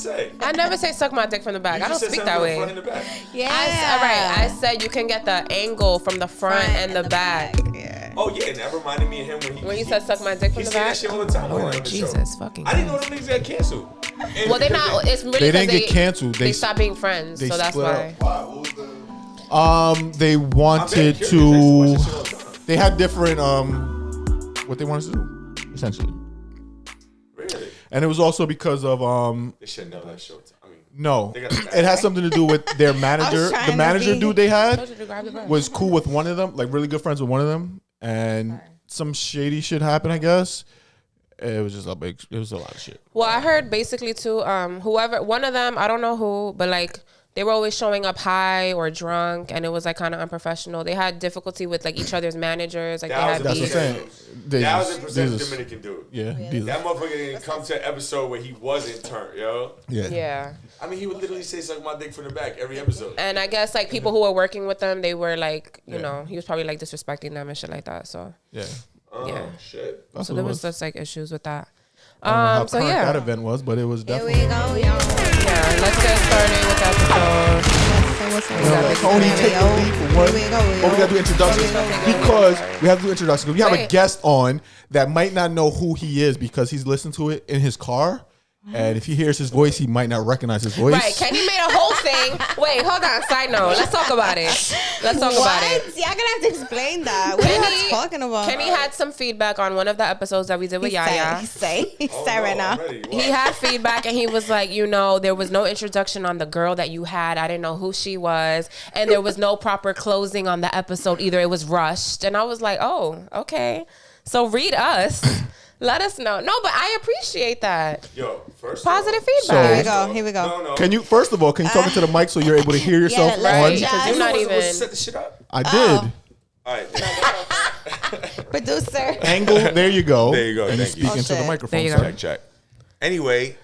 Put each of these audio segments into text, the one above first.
say? I never say suck my dick from the back. I don't speak that way. Front and the back. Yeah. All right. I said you can get the angle from the front and the back. Yeah. Oh yeah, and that reminded me of him when you said suck my dick from the back. He said that shit all the time. Oh Jesus, fucking. I didn't know them niggas got canceled. And well, they not. It's really they didn't get canceled. They stopped being friends, so that's why. They wanted to. They had different what they wanted to do, essentially. Really? And it was also because of They should know that show. I mean, no, it has something to do with their manager. The manager dude they had was cool with one of them, like really good friends with one of them, and some shady shit happened, I guess. It was just it was a lot of shit. Well, I heard basically too, whoever, one of them, I don't know who, but like they were always showing up high or drunk, and it was like kind of unprofessional. They had difficulty with like each other's managers. Like that's they had what I'm saying. That was a percent Dominican dude. Yeah. That motherfucker didn't come to an episode where he wasn't turned, yo. Yeah. I mean, he would literally say "suck my dick" from the back every episode. And I guess like people who were working with them, they were like, you know, he was probably like disrespecting them and shit like that. So yeah. Shit. So there was just like issues with that. I don't know how current that event was, but it was definitely. Here we go, y'all. Yeah, let's get started with that episode. Toni, take the lead for one. But we got to do introductions because we have to do introductions. We have a guest on that might not know who he is because he's listened to it in his car. And if he hears his voice, he might not recognize his voice. Right, Kenny made a whole thing. Wait, hold on. Side note. Let's talk about it. About it. Y'all gonna have to explain that. What are you talking about? Kenny had some feedback on one of the episodes that we did with Yaya. He said right now. He had feedback and he was like, you know, there was no introduction on the girl that you had. I didn't know who she was. And there was no proper closing on the episode either. It was rushed. And I was like, oh, okay. So read us. Let us know. No, but I appreciate that. Yo, first positive feedback. So, here we go. No. Can you first of all talk into the mic so you're able to hear yourself on? Because you're not even set the shit up. I did. All right. Producer. Angle. There you go. There you go. And you Thank you. speak into the microphone. There you go. Check. Anyway,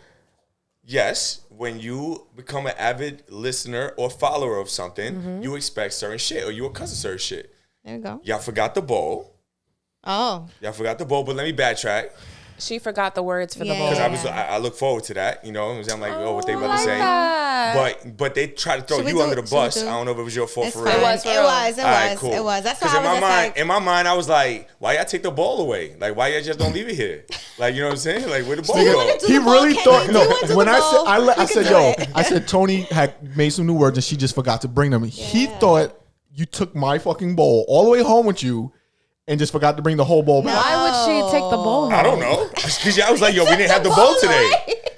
yes, when you become an avid listener or follower of something, you expect certain shit or you accustomed to certain shit. There you go. Y'all forgot the bowl. Oh. Y'all forgot the bowl, but let me backtrack. She forgot the words for the bowl. Because I look forward to that, you know. I'm like, what they about to say. That. But they try to throw you under the bus. I don't know if it was your fault for real. It was. All right, cool. It was. That's why I was in my mind, I was like, why y'all take the ball away? Like, why y'all just don't leave it here? Like, you know what I'm saying? Like, where the ball go? He really thought, when I said Toni had made some new words and she just forgot to bring them. He thought you took my fucking bowl all the way home with you and just forgot to bring the whole bowl back. Why would she take the bowl home? I don't know. Because I was like, yo, we didn't have the bowl today.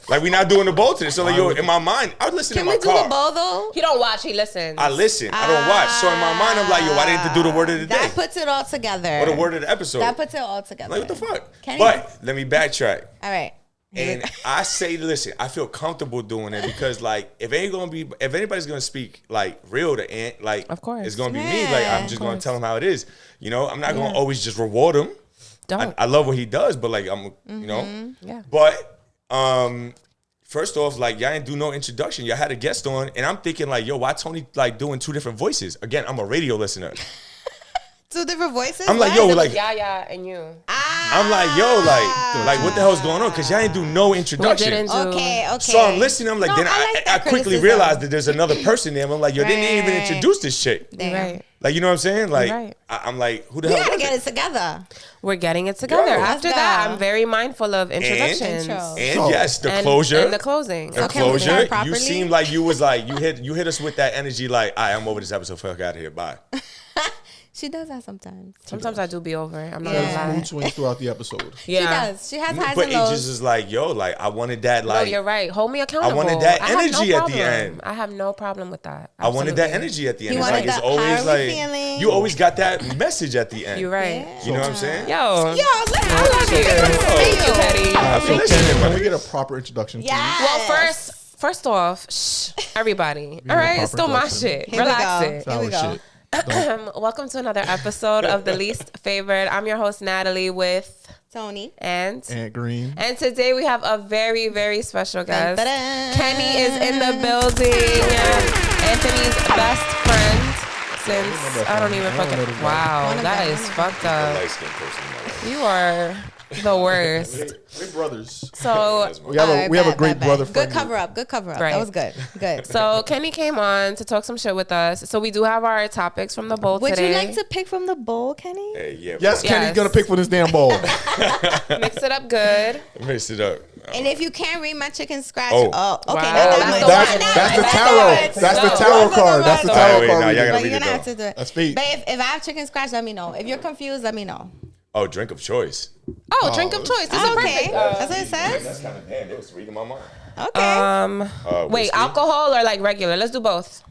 Like, we not doing the bowl today. So, like, yo, in my mind, I was listening in my car. Can we do the bowl, though? He don't watch, he listens. I listen. I don't watch. So, in my mind, I'm like, yo, why didn't they do the word of the day? That puts it all together. Or the word of the episode. That puts it all together. Like, what the fuck? Kenny. But let me backtrack. All right. And I say, listen, I feel comfortable doing it because, like, if anybody's gonna speak like real to Ant, like, of course, it's gonna be me. Like, I'm just gonna tell him how it is. You know, I'm not gonna always just reward him. I love what he does, but like, you know, But first off, like, y'all didn't do no introduction. Y'all had a guest on, and I'm thinking like, yo, why Toni like doing two different voices? Again, I'm a radio listener. Two different voices? I'm like, yo, like Yaya and you. I'm like, yo, like what the hell's going on? Because y'all didn't do no introduction. Okay. So I'm listening. I'm like, then I quickly realized that there's another person there. I'm like, yo, they didn't even introduce this shit. Right. Like, you know what I'm saying? Like, right. I'm like, who the hell? We gotta get it together. We're getting it together. After that, I'm very mindful of introductions. And yes, the closure. And the closing. The closure. You seemed like you was like, you hit us with that energy like, all right, I'm over this episode. Fuck out of here. Bye. She does that sometimes. Sometimes I do be over. I'm not gonna lie. Mood swings throughout the episode. Yeah. She does. She has highs but and lows. But it just is like, yo, like, I wanted that, like. No, you're right. Hold me accountable. I wanted that energy at the end. I have no problem with that. Absolutely. I wanted that energy at the end. It's like, it's always like, you always got that message at the end. You're right. Yeah. You know what I'm saying? Yo, I love you. Thank you, Teddy. Can we get a proper introduction? Yeah. Well, first off, everybody. All right, it's still my shit. Relax it. Here we go. Welcome to another episode of The Least Favored. I'm your host, Natalie, with Toni and Green. And today we have a very, very special guest. Kenny is in the building. Anthony's best friend since I don't even fucking. Wow, that is fucked up. You are The worst. We're brothers. So we have a great brother friend. Good cover up. Right. That was good. Good. So Kenny came on to talk some shit with us. So we do have our topics from the bowl today. Would you like to pick from the bowl, Kenny? Hey, yeah. Yes, Kenny's gonna pick for this damn bowl. Mix it up good. Mix it up. And if you can't read my chicken scratch, okay. Wow. Not that That's the much. tarot. That's the tarot card. That's the tarot card. Now y'all gotta But read you're it gonna have to though. do it. That's fate. But if I have chicken scratch, let me know. If you're confused, let me know. Oh, drink of choice. Oh, drink of choice. This is Okay, perfect. that's what it says. That's kind of damn. It was reading my mind. Okay. Wait, Whiskey? alcohol or like regular? Let's do both.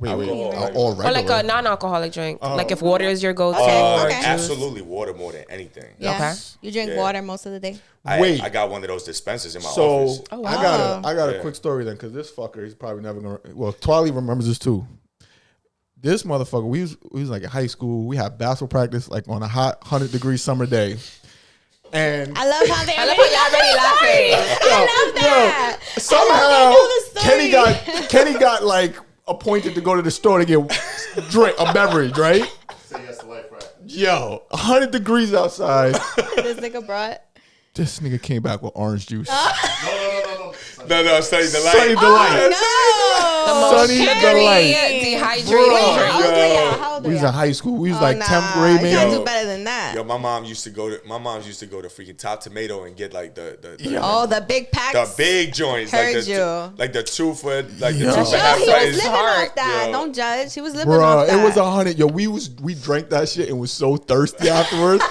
Wait. Alcohol, All Or like regular. a non-alcoholic drink. Like if water is your go-to. Okay. Absolutely water more than anything. Yes. You drink water most of the day. Wait. I got one of those dispensers in my So office. I got a quick story then, because this fucker, he's probably never gonna. Well, Twiley remembers this too. This motherfucker, we was like in high school. We had basketball practice like on a hot 100-degree summer day, and I love how they I love how y'all already laughing. I love that. somehow Kenny got like appointed to go to the store to get a beverage, right? Say yes to life, right? Yo, 100 degrees outside. This nigga brought. This nigga came back with orange juice. No, Sunny Delight. Sunny Delight. No. Sunny Sugary, Delight. dehydrated Bro. drink. How old were y'all? How old We were was y'all? in high school. We was like Nah, 10th grade, You gotta maybe. do better than that. Yo, my mom used to go to freaking Top Tomato and get like the Oh, the big packs. the big joints, Heard you. like the two for like Yo. the two for Yo, half he was price. living Hard. off that. Yo. Don't judge. He was living Bro, off that. it was 100. Yo, we drank that shit and was so thirsty afterwards.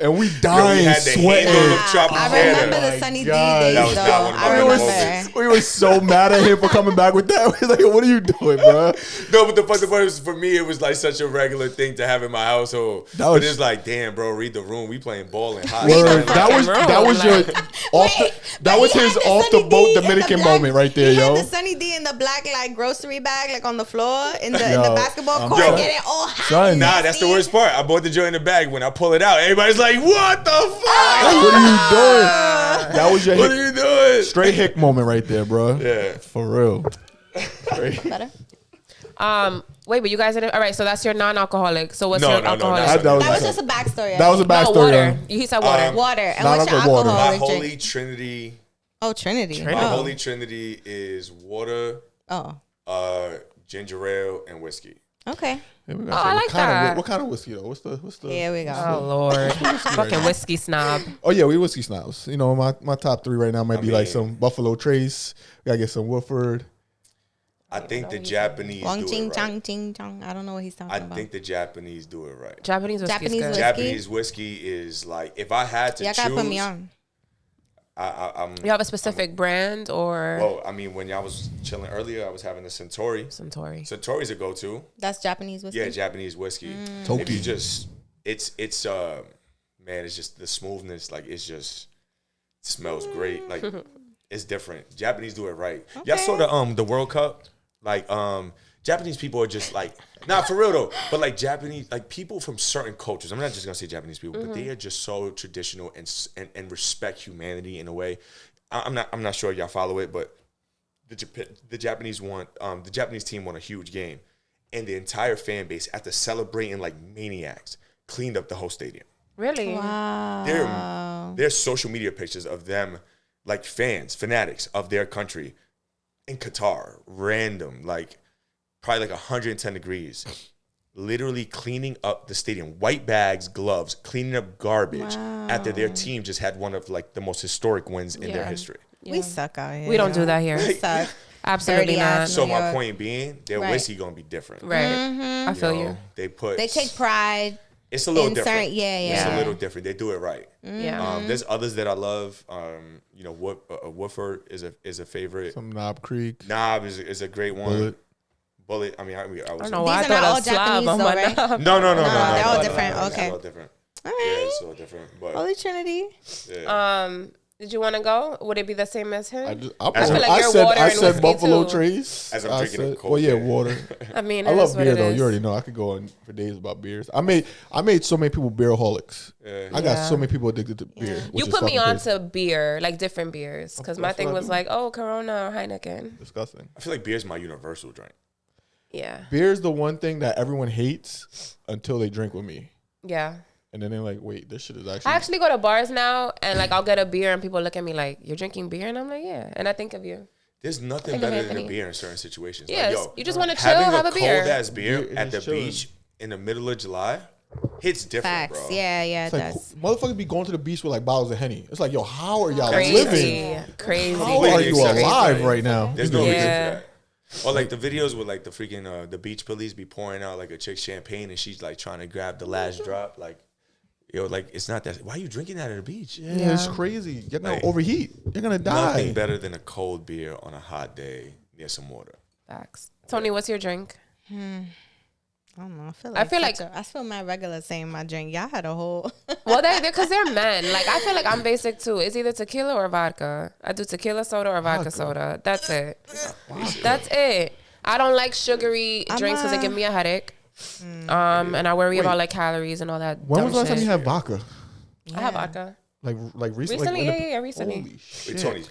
And we Yo, we dying, had the sweating. handle of I Tropicana. remember Oh the my Sunny D God. days, That was though. not one of my I favorite remember. moments. We were so mad at him for coming back with that. We were like, what are you doing, bro? No, but the part was for me, it was like such a regular thing to have in my household. That was- But it's like, damn, bro, read the room. We playing ball and hot. Word. That was your that was his off the boat Dominican moment right there, he yo. had the Sunny D in the black like grocery bag like on the floor in the Yo, basketball court, Yo. getting all hot. Son. and Nah, that's the nasty. worst part. I bought the joint in the bag. When I pull it out, everybody's like, what the fuck? What are you doing? That was your What are you doing? straight hick moment right there, bro. Yeah. For real. Better. Wait, but you guys didn't. All right, so that's your non-alcoholic. So what's No, your no, no, alcoholic? that's- That was just a backstory. That was a No, backstory. water. He said water. water. And Nah, what's your not the water. My alcoholic holy drink? trinity. Oh, Trinity. My Oh. holy trinity is water, Oh. ginger ale, and whiskey. Okay. I like that. What kind of whiskey though? What's the Here we go. Oh Lord, fucking whiskey snob. Oh yeah, we whiskey snobs. You know, my top 3 right now might be like mean- some Buffalo Trace. We gotta get some Woodford. I think the Japanese Wong do ching it chong right. ching chong. I don't know what he's talking I about. think the Japanese do it right. Japanese whiskey. Japanese Good. whiskey? Japanese whiskey is like, if I had to Y'all choose, gotta put me on. I'm. You have a specific brand or Well, I mean, when y'all was chilling earlier, I was having a Centauri. Centauri? Centauri's a go-to. That's Japanese whiskey. Yeah, Japanese whiskey. Mm. If you just, it's man, it's just the smoothness. Like it smells great. Like it's different. Japanese do it right. Y'all saw the World Cup. Like Japanese people are just like, nah, for real though. But like Japanese, like people from certain cultures. I'm not just gonna say Japanese people, but they are just so traditional and respect humanity in a way. I'm not sure y'all follow it, but the Japanese the Japanese team won a huge game, and the entire fan base, after celebrating like maniacs, cleaned up the whole stadium. Really? Wow. There's social media pictures of them, like fanatics of their country, in Qatar, random, like probably like 110 degrees, literally cleaning up the stadium, white bags, gloves, cleaning up garbage after their team just had one of like the most historic wins in their Yeah. history. We suck out here. We don't do that here. We suck. Absolutely Dirty not. ass. So New my York. point being, their Right. whiskey gonna be different. Right. I feel know, you. They Take pride. it's a little in different. certain- yeah, It's yeah. a little different. They do it right. Yeah. There's others that I love. Woodford is a favorite. Some Knob Creek. Knob is a great one. Bullet. I mean, I I was. don't know why I These are not thought all a slab Japanese on though, my right? knob. No, they're all different. It's Okay. all different. All Yeah, right. it's all different. But Holy Trinity. yeah. Did you want to go? Would it be the same as him? I feel like I you're said water I and said whiskey Buffalo too. Trace. As I'm I drinking a said, cold well, yeah, beer. water. I mean, I it love is what beer it though. is. You already know I could go on for days about beers. I made so many people beeraholics. I got so many people addicted to beer. You which is put me fucking on crazy. to beer, like different beers, because my That's thing what I was do. like, oh, Corona or Heineken. Disgusting. I feel like beer's my universal drink. Yeah. Beer is the one thing that everyone hates until they drink with me. Yeah. And then they're like, wait, this shit is actually. I actually go to bars now and like I'll get a beer and people look at me like, you're drinking beer? And I'm like, yeah. And I think of you. There's nothing better than a beer in certain situations. Yeah, like, you just want to chill, have a beer. Cold ass beer at the beach in the middle of July hits different, bro. Yeah, it does. Motherfuckers be going to the beach with like bottles of Henny. It's like, yo, how are y'all living? Crazy. How are you alive right now? There's no reason for that. Or like the videos with like the freaking the beach police be pouring out like a chick's champagne and she's like trying to grab the last drop. Like, yo, like it's not that. Why are you drinking that at a beach? Yeah, it's crazy. You're gonna overheat. You're gonna die. Nothing better than a cold beer on a hot day near some water. Facts. Tony, what's your drink? I don't know. I feel my regular saying my drink. Y'all had a whole. Well, because they're men. Like I feel like I'm basic too. It's either tequila or vodka. I do tequila soda or vodka soda. That's it. That's it. I don't like sugary drinks because they give me a headache. And I worry about like calories and all that. When was the last time you had vodka? I have vodka. Like recently? Recently, yeah, recently. Holy shit. Wait, Tony,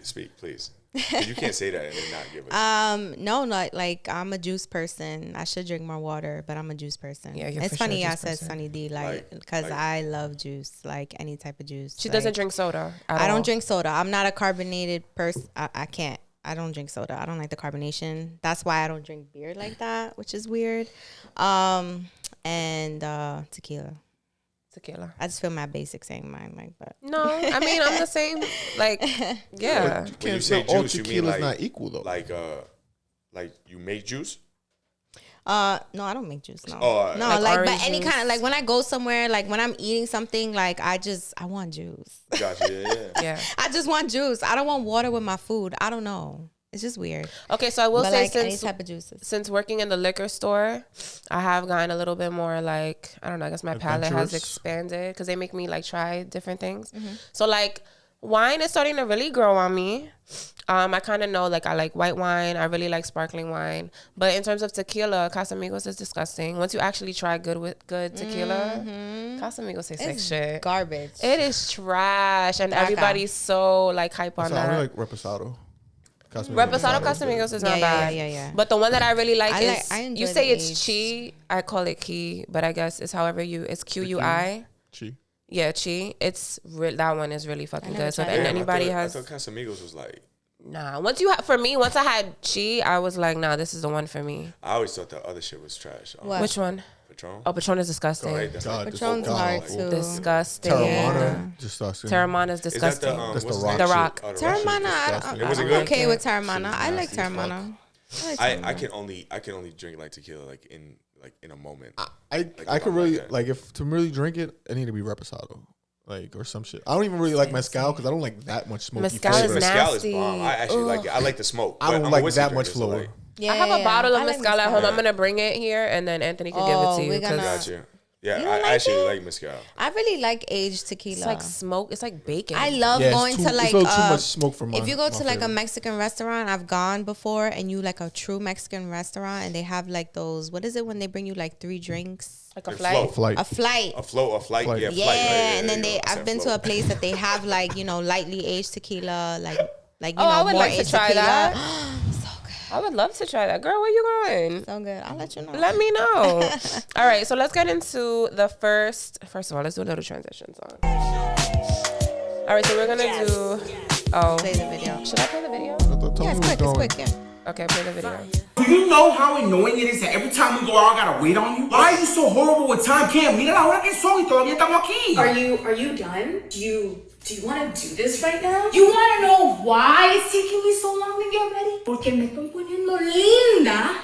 speak, please. You can't say that and then not give us. No, not like I'm a juice person. I should drink more water, but I'm a juice person. Yeah, you're it's for funny sure I said Sunny D, because I love juice, like any type of juice. She doesn't drink soda. I don't drink soda. I'm not a carbonated person. I can't. I don't drink soda. I don't like the carbonation. That's why I don't drink beer like that, which is weird. And tequila. I just feel my basic saying mine like that. No, I mean I'm the same. Like, yeah. When you say juice, you mean like not equal though. Like you make juice? No, I don't make juice. No, Oh, no, like but any kind of like when I go somewhere, like when I'm eating something, like I want juice. Gotcha. Yeah. I just want juice. I don't want water with my food. I don't know. It's just weird. Okay, so I will say like any type of juices. Since working in the liquor store, I have gotten a little bit more like, I don't know, I guess my palate has expanded because they make me like try different things. Mm-hmm. So like wine is starting to really grow on me. I kind of know like I like white wine. I really like sparkling wine. But in terms of tequila, Casamigos is disgusting. Once you actually try good tequila, Casamigos tastes like shit. Garbage. It is trash. And everybody's so like hype on that. I like Reposado. Reposado Casamigos is not bad. Yeah. But the one that I really like is, you say it's Chi. I call it Key, but I guess it's it's QUI. Chi. Yeah, Chi. That one is really fucking good. So then anybody has. I thought Casamigos was like. Nah, once I had Chi, I was like, nah, this is the one for me. I always thought the other shit was trash. Which one? Patron. Oh, Patron is disgusting. Patron's hard too. Disgusting. Terramana, disgusting. Terramana is disgusting. That's the Rock. Terramana, I'm okay with Terramana. I like Terramana. I can only drink like tequila like in a moment. I could really like if to really drink it, I need to be Reposado. Like or some shit. I don't even really like mezcal because I don't like that much smoky flavor. Mezcal is bomb. I actually like it. I like the smoke. I don't like that much flavor. I have a bottle of mezcal at home. I'm gonna bring it here, and then Anthony can give it to you. Got you. Yeah, I actually like mezcal. I really like aged tequila. It's like smoke. It's like bacon. I love going to like it's a little too much smoke for if you go to like a Mexican restaurant, I've gone before, and you like a true Mexican restaurant, and they have like those. What is it when they bring you like 3 drinks? Like a flight. A flight. A flight. Yeah, yeah. Flight, right? And then I've been to a place that they have like lightly aged tequila, like I would like to try tequila. that. I would love to try that. Girl, where you going? So good. I'll let you know. Let me know. All right, so let's get into the first of all, let's do a little transition song. All right, so we're going to do... Play the video. Should I play the video? Yeah, it's quick, yeah. Okay, play the video. Do you know how annoying it is that every time we go out, I gotta wait on you? Why are you so horrible with time? Cam, mira la hora que son y todavía estamos aquí. Are you done? Do you want to do this right now? You want to know why it's taking me so long to get ready? Porque me estoy poniendo linda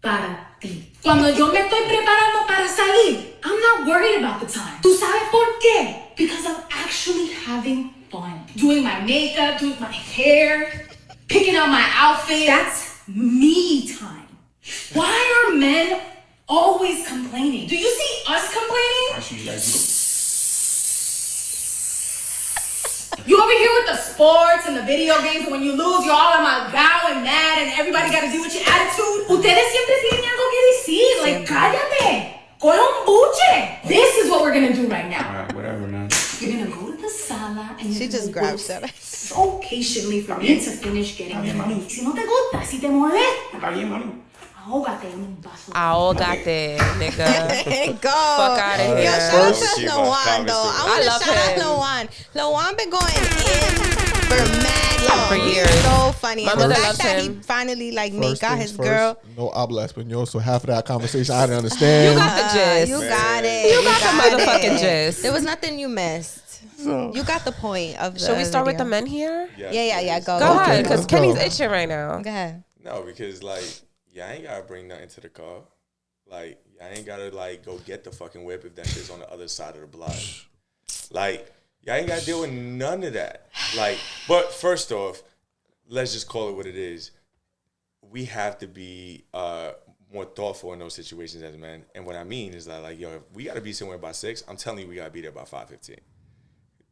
para ti. Cuando yo me estoy preparando para salir, I'm not worried about the time. ¿Tú sabes por qué? Because I'm actually having fun. Doing my makeup, doing my hair, picking out my outfit. That's me time. Why are men always complaining? Do you see us complaining? You over here with the sports and the video games, and when you lose, you're all amalgado and mad, and everybody got to deal with your attitude. Ustedes siempre tienen algo que decir. Like, cállate. Coge un buche. This is what we're going to do right now. All right, whatever, man. You're going to go to the sala, and she just grabs that so patiently for me to finish getting ready. Si no te gusta, si te molesta. Está bien, mami. Ahógate en un vaso. Ahógate, nigga. Go. Fuck out of here. Yo, shout out First, to keep LeJuan, my though. I comments want to love shout out him. LeJuan. LeJuan been going in for mad long. For years. He's so funny. My And the mother fact loves that him. he finally like First got things his first, girl. no habla español, so half of that conversation I didn't understand. You got the gist. You got it. You got the motherfucking it. gist. There was nothing you missed. You got the point of the Should we start with the video. men here? Yeah. Go Go ahead, Okay, because let's go. Kenny's itching right now. Go ahead. No, because like, y'all ain't gotta bring nothing to the car. Like, y'all ain't gotta like go get the fucking whip if that shit's on the other side of the block. Like, y'all ain't gotta deal with none of that. Like, but first off, let's just call it what it is. We have to be more thoughtful in those situations as men. And what I mean is that, like, yo, if we gotta be somewhere by 6, I'm telling you, we gotta be there by 5:15.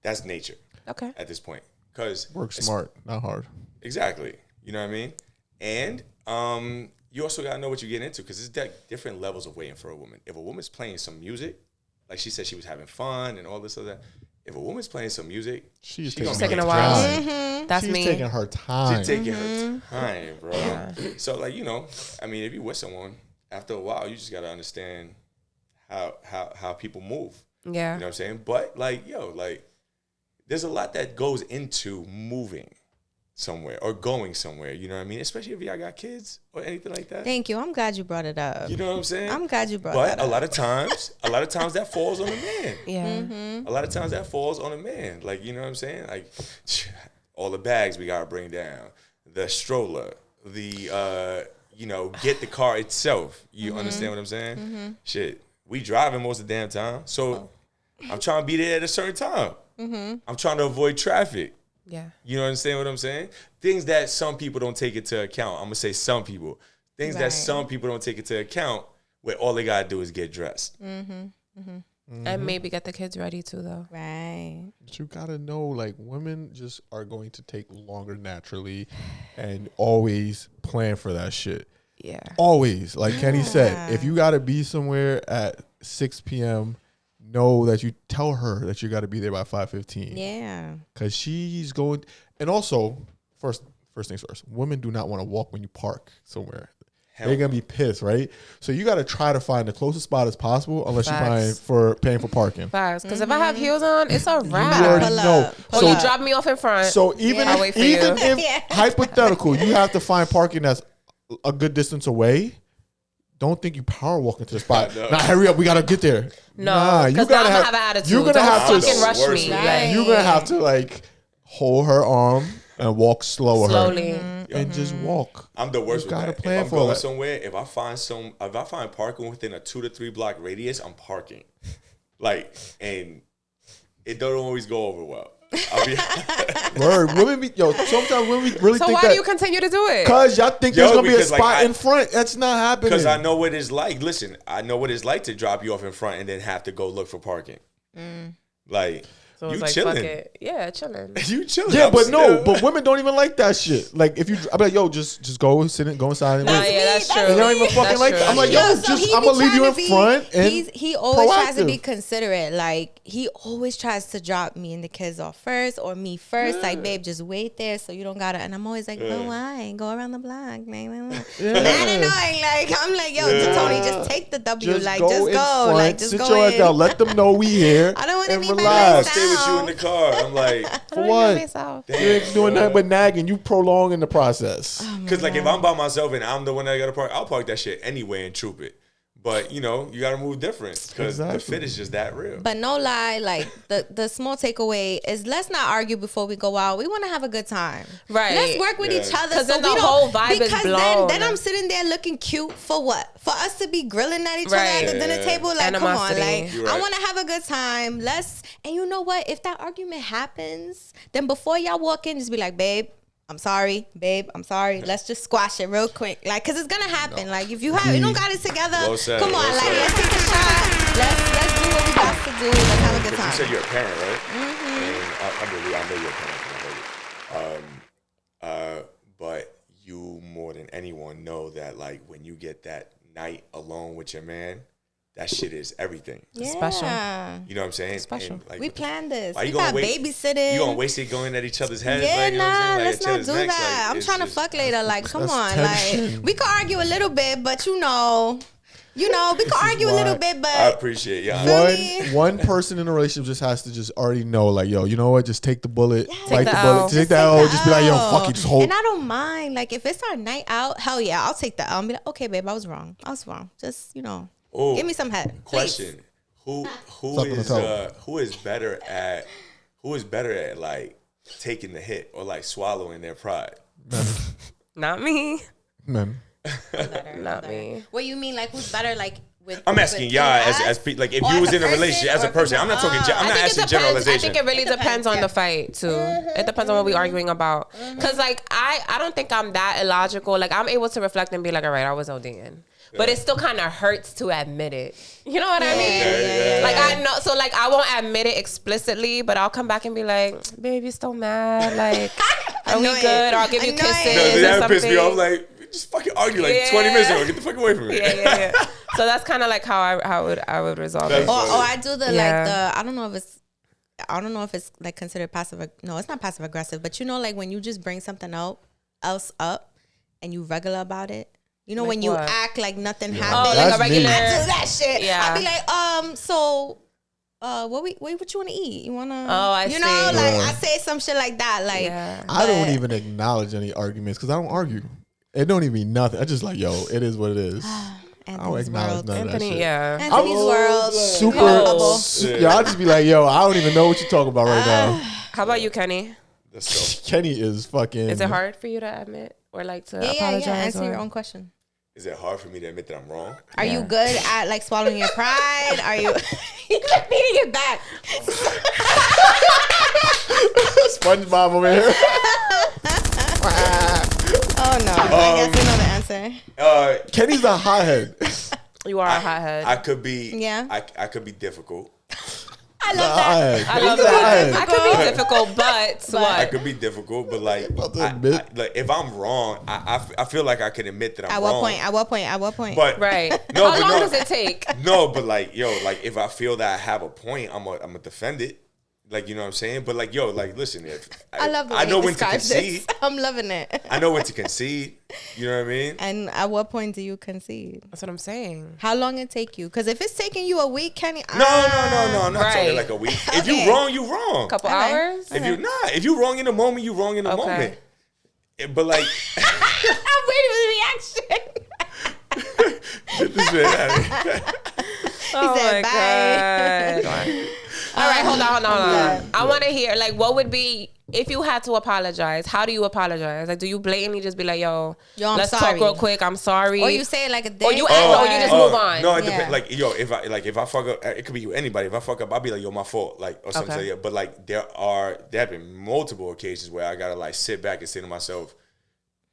That's nature. Okay. At this point, because Work smart, not hard. exactly, you know what I mean. And you also gotta know what you're getting into, because there's different levels of waiting for a woman. If a woman's playing some music, like she said she was having fun and all this other, if a woman's playing some music, She's gonna Taking make a while. time. That's She's me. taking her time. She's taking her time, bro. So like, you know, I mean, if you with someone, after a while, you just gotta understand how people move. Yeah. You know what I'm saying? But like, yo, like, there's a lot that goes into moving somewhere or going somewhere. You know what I mean? Especially if y'all got kids or anything like that. Thank you. I'm glad you brought it up. You know what I'm saying? I'm glad you brought but that up. a lot of times that falls on the man. Yeah. A lot of times that falls on the man. Like, you know what I'm saying? Like, all the bags we gotta bring down, the stroller, the get the car itself. You understand what I'm saying? Shit, we driving most of the damn time, so I'm trying to be there at a certain time. I'm trying to avoid traffic. Yeah. You understand what I'm saying? Things that some people don't take into account. I'm gonna say some people. Things that some people don't take into account, where all they gotta do is get dressed. And maybe get the kids ready too, though. Right. But you gotta know, like, women just are going to take longer naturally, and always plan for that shit. Yeah. Always, like Kenny said, if you gotta be somewhere at 6 p.m., know that you tell her that you gotta be there by 5:15. Yeah. Cause she's going. And also, first things first, women do not want to walk when you park somewhere. They're gonna be pissed, right? So you gotta try to find the closest spot as possible, unless Facts. you're paying for parking. Facts. Because if I have heels on, it's a You wrap. already Pull know. up. Or you drop me off in front. So even I'll wait for if Yeah. hypothetical, you have to find parking that's a good distance away. Don't think you power walk into the spot. No. Nah, hurry up, we gotta get there. No, nah, because now I'm gonna have an attitude. You're gonna Don't have to fucking rush worse me. with Like, You're gonna have to like hold her arm and walk slower. slowly. And just walk. I'm the worst You with gotta that. plan If I'm for going that. somewhere, if I find parking within a 2 to 3 block radius, I'm parking. Like, and it don't always go over well. I'll be Word, women be sometimes women really So think why that do you continue to do it? because y'all think there's gonna be a because, like, spot in front. That's not happening. because I know what it's like. Listen, I know what it's like to drop you off in front and then have to go look for parking. Like, So you it's like, chilling. fuck it. Yeah, chilling. You chilling. Yeah, I'm but no, still- but women don't even like that shit. Like if you, I'm like, yo, just go inside and Nah, wait. yeah, that's true. They don't even fucking That's like true. that. I'm like, Yo, yo, so just he I'm be gonna leave you trying in to be- front and he always tries to be proactive. considerate. Like he always tries to drop me and the kids off first or me first. Like, babe, just wait there so you don't gotta. And I'm always like, no, why? Go around the block. Mad annoying. Like I'm like, yo, Tony, just take the W. Just like, go just in go. front, Like, just sit go your ass in. down, let them know we here. I don't want to and be by relax. I'll stay with you in the car. I'm like, For what? Myself. You ain't doing nothing but nagging. You prolonging the process. because like if I'm by myself and I'm the one that got to park, I'll park that shit anyway and troop it. But you know, you got to move different because the Exactly. fit is just that real. But no lie, like the small takeaway is let's not argue before we go out. We want to have a good time, Right. Let's work with Yeah. each other 'Cause so then we the don't. whole vibe is because blown. then I'm sitting there looking cute for what? For us to be grilling at each other Right. at the dinner Yeah. table. Like, Animosity. come on, like You're I right. want to have a good time. And you know what? If that argument happens, then before y'all walk in, just be like, babe, I'm sorry, babe. I'm sorry. Let's just squash it real quick, like, cause it's gonna happen. Like, if you don't got it together, Well said, come on, well like, said. let's take a shot. Let's do what we got to do. Let's have a good But time. you said you're a parent, right? And I know you're a parent. I heard it. But you more than anyone know that like when you get that night alone with your man, that shit is everything. Yeah. Special. You know what I'm saying? Special. And, like, We planned this. Why We you got gonna babysitting. You gonna waste it going at each other's heads? Yeah, like, you know what I'm saying? Like, let's each not other's do necks, that. like, I'm it's trying to just- fuck later. Like, come That's on. tension. Like, we can argue a little bit, but we can argue a little bit, I but appreciate y'all. One person in a relationship just has to just already know, like, yo, you know what? Just take the bullet, bite the the bullet, L. take the L. Just be like, yo, fuck it, just hold. And I don't mind. Like, if it's our night out, hell yeah, I'll take the L and be like, okay, babe, I was wrong. Just, Oh, give me some head. question: Who is better at like taking the hit or like swallowing their pride? Not me. Man. Not me. What you mean? Like, who's better? Like, with I'm asking with y'all us? as like if Or you was as a in a relationship as a person, person. I'm not talking. I'm not asking I generalization. think it really depends on yeah. the fight too. It depends on what we're arguing about. Cause like I don't think I'm that illogical. Like I'm able to reflect and be like, all right, I was ODing. But it still kind of hurts to admit it. You know what I mean? Yeah. Like I know, so like I won't admit it explicitly, but I'll come back and be like, babe, you still mad? Like, are we Annoying. good? Or I'll give you Annoying. kisses No, or that something. pissed me off. Like, just fucking argue like 20 minutes ago. Get the fuck away from me. Yeah. So that's kind of like how I would resolve it. Or I do the Yeah. like the I don't know if it's like considered passive. No, it's not passive aggressive. But like when you just bring something else up and you regular about it. You know, Like when you what? act like nothing Oh, happened. like That's a regular. me. I do that shit. Yeah. I'll be like, so what you want to eat? You wanna? Oh, I you see. know, like Yeah. I say some shit like that. Like, Yeah. I don't but- even acknowledge any arguments because I don't argue. It don't even mean nothing. I just like, yo, it is what it is. I don't Anthony's acknowledge world. none of that Anthony, shit. yeah. Anthony's world. Super. Oh. Yeah, I'll just be like, yo, I don't even know what you're talking about right now. How about you, Kenny? Let's go. Kenny is fucking. Is it hard for you to admit or like to Yeah. apologize? Answer or? your own question. Is it hard for me to admit that I'm wrong? Are you good at like swallowing your pride? Are you? You like beating it back. SpongeBob over here. Oh no! I guess you know the answer. Kenny's a hothead. You are a hothead. I could be. Yeah. I could be difficult. I love that. I love that. I could be difficult, but I what? could be difficult, but like, About to admit. like if I'm wrong, I feel like I can admit that I'm At wrong. what point? But Right. No, How but long no. does it take? No, but like, yo, like if I feel that I have a point, I'm gonna defend it. Like, you know what I'm saying? But like, yo, like, listen, if I love the way I know you when to describe concede. this. I'm loving it. I know when to concede. You know what I mean? And at what point do you concede? That's what I'm saying. How long it take you? Because if it's taking you a week, Kenny, No. I'm not Right. talking like a week. If you Okay. wrong, you wrong. Couple Okay. hours? If you wrong in the moment, you wrong in the Okay. moment. But like, I'm waiting for the reaction. get this man out of here. Oh said, my "Bye." God. All right, hold on. I want to hear, like, what would be, if you had to apologize, how do you apologize? Like, do you blatantly just be like, yo I'm let's sorry. talk real quick, I'm sorry. Or you say it like a day. Or you just move on. No, it Yeah. depends. Like, yo, if I fuck up, it could be you, anybody. If I fuck up, I'll be like, yo, my fault, like, or something Okay. like that. But like, there have been multiple occasions where I gotta like sit back and say to myself.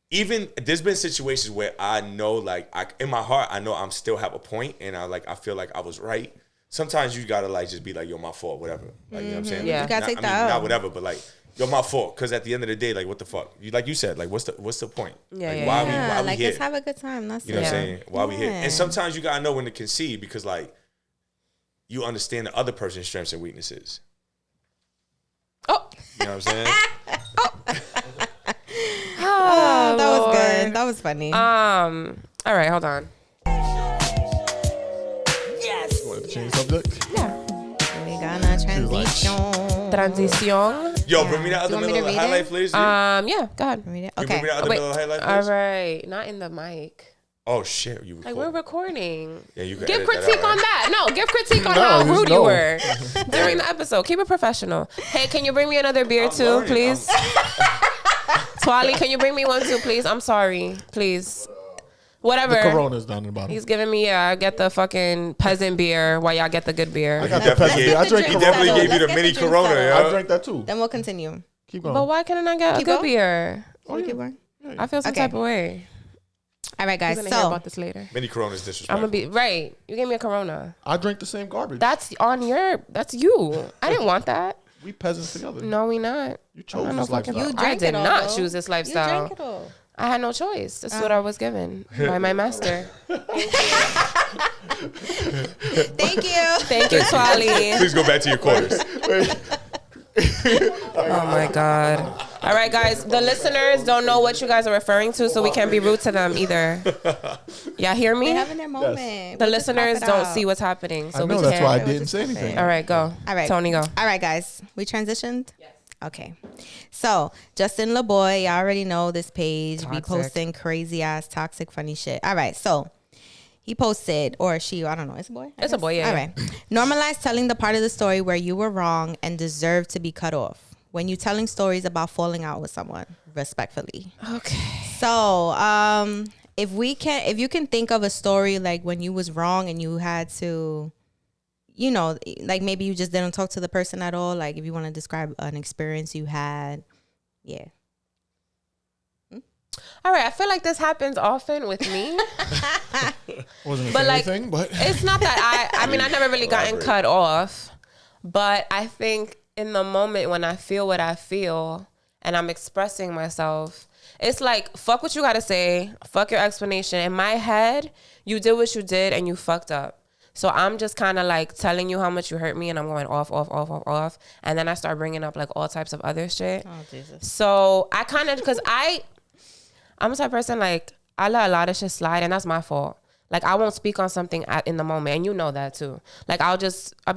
Even there's been situations where I know, like, in my heart, I know I'm still have a point, and I feel like I was right. Sometimes you gotta like just be like, yo, my fault, whatever. Like, you know what I'm saying? Yeah. You gotta Not- take I the mean, L. not whatever, but like, yo, my fault. Because at the end of the day, like, what the fuck? Like you said, like, what's the point? Yeah, like, yeah, why yeah. we like, here? let's have a good time. That's You know it. what I'm saying? Why we here? Yeah. And sometimes you gotta know when to concede because like you understand the other person's strengths and weaknesses. Oh. You know what I'm saying? Oh, that was Lord. good. That was funny. All right, hold on. Wanted to change subject. Yeah. We got a transition. Transition. Yo, bring me the Do other you want me middle to of the read highlight, it? please. Yeah, go ahead. Read it? Can you bring Okay. me the other Wait. middle of the highlight, All please? right. Not in the mic. Oh shit, you Like, record. we're recording. Yeah, you can Give edit that critique out, on right? that. No, give critique on No, how just rude no. you were during the episode. Keep it professional. Hey, can you bring me another beer I'm too, learning. please? Twali, can you bring me one too, please? I'm sorry. Please. Whatever. The Corona's down in the bottom. He's giving me, I get the fucking peasant beer while y'all get the good beer. I got He that peasant beer. I Let's drank get He the Corona. definitely gave you Let's the get mini the drink Corona, settled. I yo. drank that too. Then we'll continue. Keep going. But why can I not get a Keep good going? beer? Should we keep going? I feel some Okay. type of way. All right, I'm guys. gonna hear So about this later. Mini Corona's I'm disrespectful. gonna be right. You gave me a Corona. I drank the same garbage. That's on your. That's you. I didn't want that. We peasants together. No, we not. You chose I this fucking- lifestyle. you I drank did it all, not though. choose this You lifestyle. drank it all. I had no choice. That's what I was given by my master. Thank you. Thank you, Twali. Please go back to your quarters. Oh my God. All right, guys. The listeners don't know what you guys are referring to, so we can't be rude to them either. Y'all hear me? They're having their moment. The listeners don't see what's happening, so I know, we that's can't. why I didn't say anything. All right, go. All right. Toni, go. All right, guys. We transitioned? Yes. Okay. So, Justin LeBoy, y'all already know this page. Toxic. Be posting crazy ass, toxic, funny shit. All right. So, he posted, or she, I don't know. It's a boy? It's a boy, yeah. All right. Normalize telling the part of the story where you were wrong and deserve to be cut off. When you're telling stories about falling out with someone, respectfully. Okay. So, if you can think of a story like when you was wrong and you had to, you know, like maybe you just didn't talk to the person at all. Like if you want to describe an experience you had, yeah. All right. I feel like this happens often with me. Wasn't But like, anything, but it's not that I mean, I never really gotten cut off, but I think in the moment when I feel what I feel and I'm expressing myself, it's like, fuck what you got to say. Fuck your explanation. In my head, you did what you did and you fucked up. So I'm just kind of like telling you how much you hurt me and I'm going off. And then I start bringing up like all types of other shit. Oh, Jesus. So I kind of, because I'm the type of person, like, I let a lot of shit slide, and that's my fault. Like, I won't speak on something in the moment, and you know that, too. Like, I'll be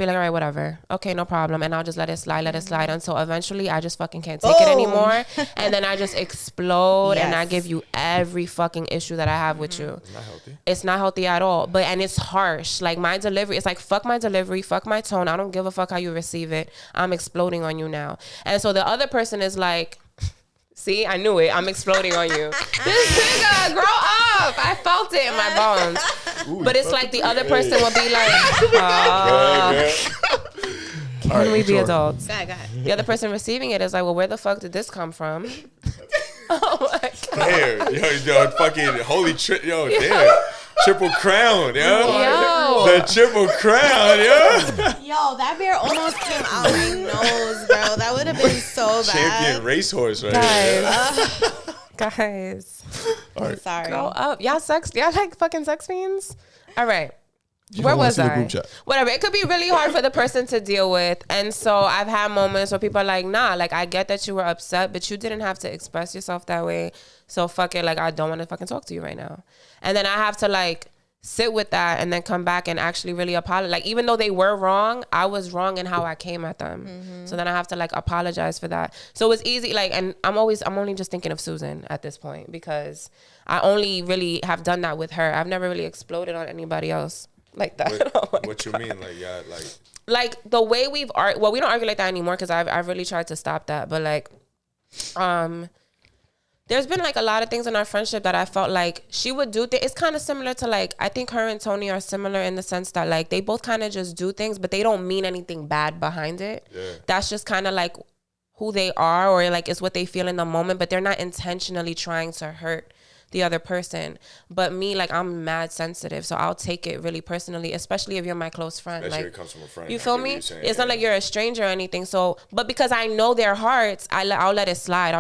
like, all right, whatever. Okay, no problem. And I'll just let it slide until eventually I just fucking can't take it anymore. And then I just explode, and I give you every fucking issue that I have with you. It's not healthy. It's not healthy at all. And it's harsh. Like, my delivery, it's like, fuck my delivery, fuck my tone. I don't give a fuck how you receive it. I'm exploding on you now. And so the other person is like, see, I knew it. I'm exploding on you. This nigga, grow up. I felt it in my bones. Ooh, but it's like the other person will be like, can we be adults? Go ahead. The other person receiving it is like, well, where the fuck did this come from? Oh my God. Damn, yo, fucking holy damn. Triple crown, yo. The triple crown, yo. Yo, that beer almost came out my nose, bro. That would have been so bad. Champion racehorse right Guys. Guys. I'm sorry. Grow up. Y'all like fucking sex fiends? All right. Where was I? Whatever. It could be really hard for the person to deal with. And so I've had moments where people are like, nah, like I get that you were upset, but you didn't have to express yourself that way. So fuck it. Like I don't want to fucking talk to you right now. And then I have to like sit with that and then come back and actually really apologize. Like even though they were wrong, I was wrong in how I came at them. Mm-hmm. So then I have to like apologize for that. So it's easy. Like, and I'm only just thinking of Susan at this point because I only really have done that with her. I've never really exploded on anybody else like that. What you mean? Like, yeah, like the way we don't argue like that anymore because I've really tried to stop that. But like, there's been like a lot of things in our friendship that I felt like she would do. It's kind of similar to like, I think her and Toni are similar in the sense that like they both kind of just do things, but they don't mean anything bad behind it. Yeah. That's just kind of like who they are or like it's what they feel in the moment, but they're not intentionally trying to hurt the other person. But me, like I'm mad sensitive, so I'll take it really personally, especially if you're my close friend. Especially like it comes from a friend. You feel me? It's not like you're a stranger or anything. So, but because I know their hearts, I'll let it slide.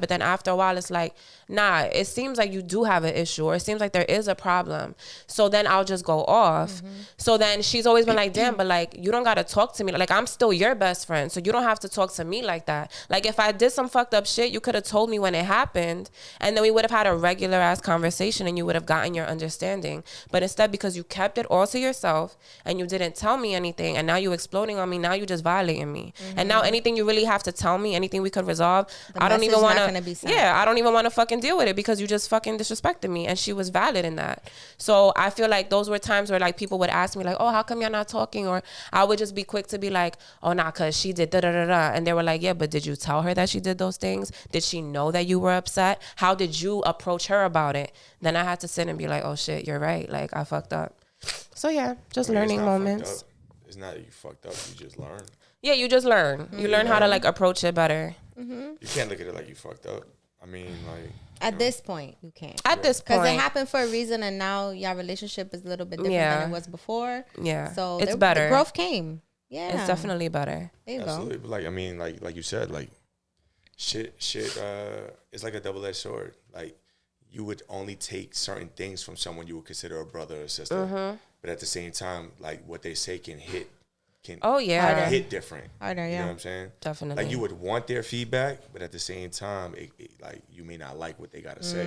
But then after a while, it's like, nah, it seems like you do have an issue, or it seems like there is a problem. So then I'll just go off. Mm-hmm. So then she's always been like, damn, but like you don't gotta talk to me. Like I'm still your best friend, so you don't have to talk to me like that. Like if I did some fucked up shit, you could have told me when it happened, and then we would have had a regular ass conversation and you would have gotten your understanding. But instead, because you kept it all to yourself and you didn't tell me anything, and now you exploding on me, now you just violating me. Mm-hmm. And now anything you really have to tell me, anything we could resolve, I don't even want to. Yeah, I don't even want to fucking deal with it because you just fucking disrespected me. And she was valid in that. So I feel like those were times where like people would ask me like, oh, how come you're not talking? Or I would just be quick to be like, oh, nah, cause she did da da da da. And they were like, yeah, but did you tell her that she did those things? Did she know that you were upset? How did you approach her about it? Then I had to sit and be like, oh shit, you're right. Like I fucked up. So yeah, just learning moments. It's not that you fucked up. You just learn. Yeah, you just learn. Mm-hmm. You learn how to like approach it better. Mm-hmm. You can't look at it like you fucked up. I mean, like. At this point, you can't. At this point. Because it happened for a reason, and now your relationship is a little bit different than it was before. Yeah. So it's better. The growth came. Yeah. It's definitely better. There you Absolutely. Go. Like, I mean, like you said, like, shit, it's like a double-edged sword. like you would only take certain things from someone you would consider a brother or sister, but at the same time, like what they say can hit hit different. Harder, you know what I'm saying? Definitely. Like you would want their feedback, but at the same time, like you may not like what they gotta say.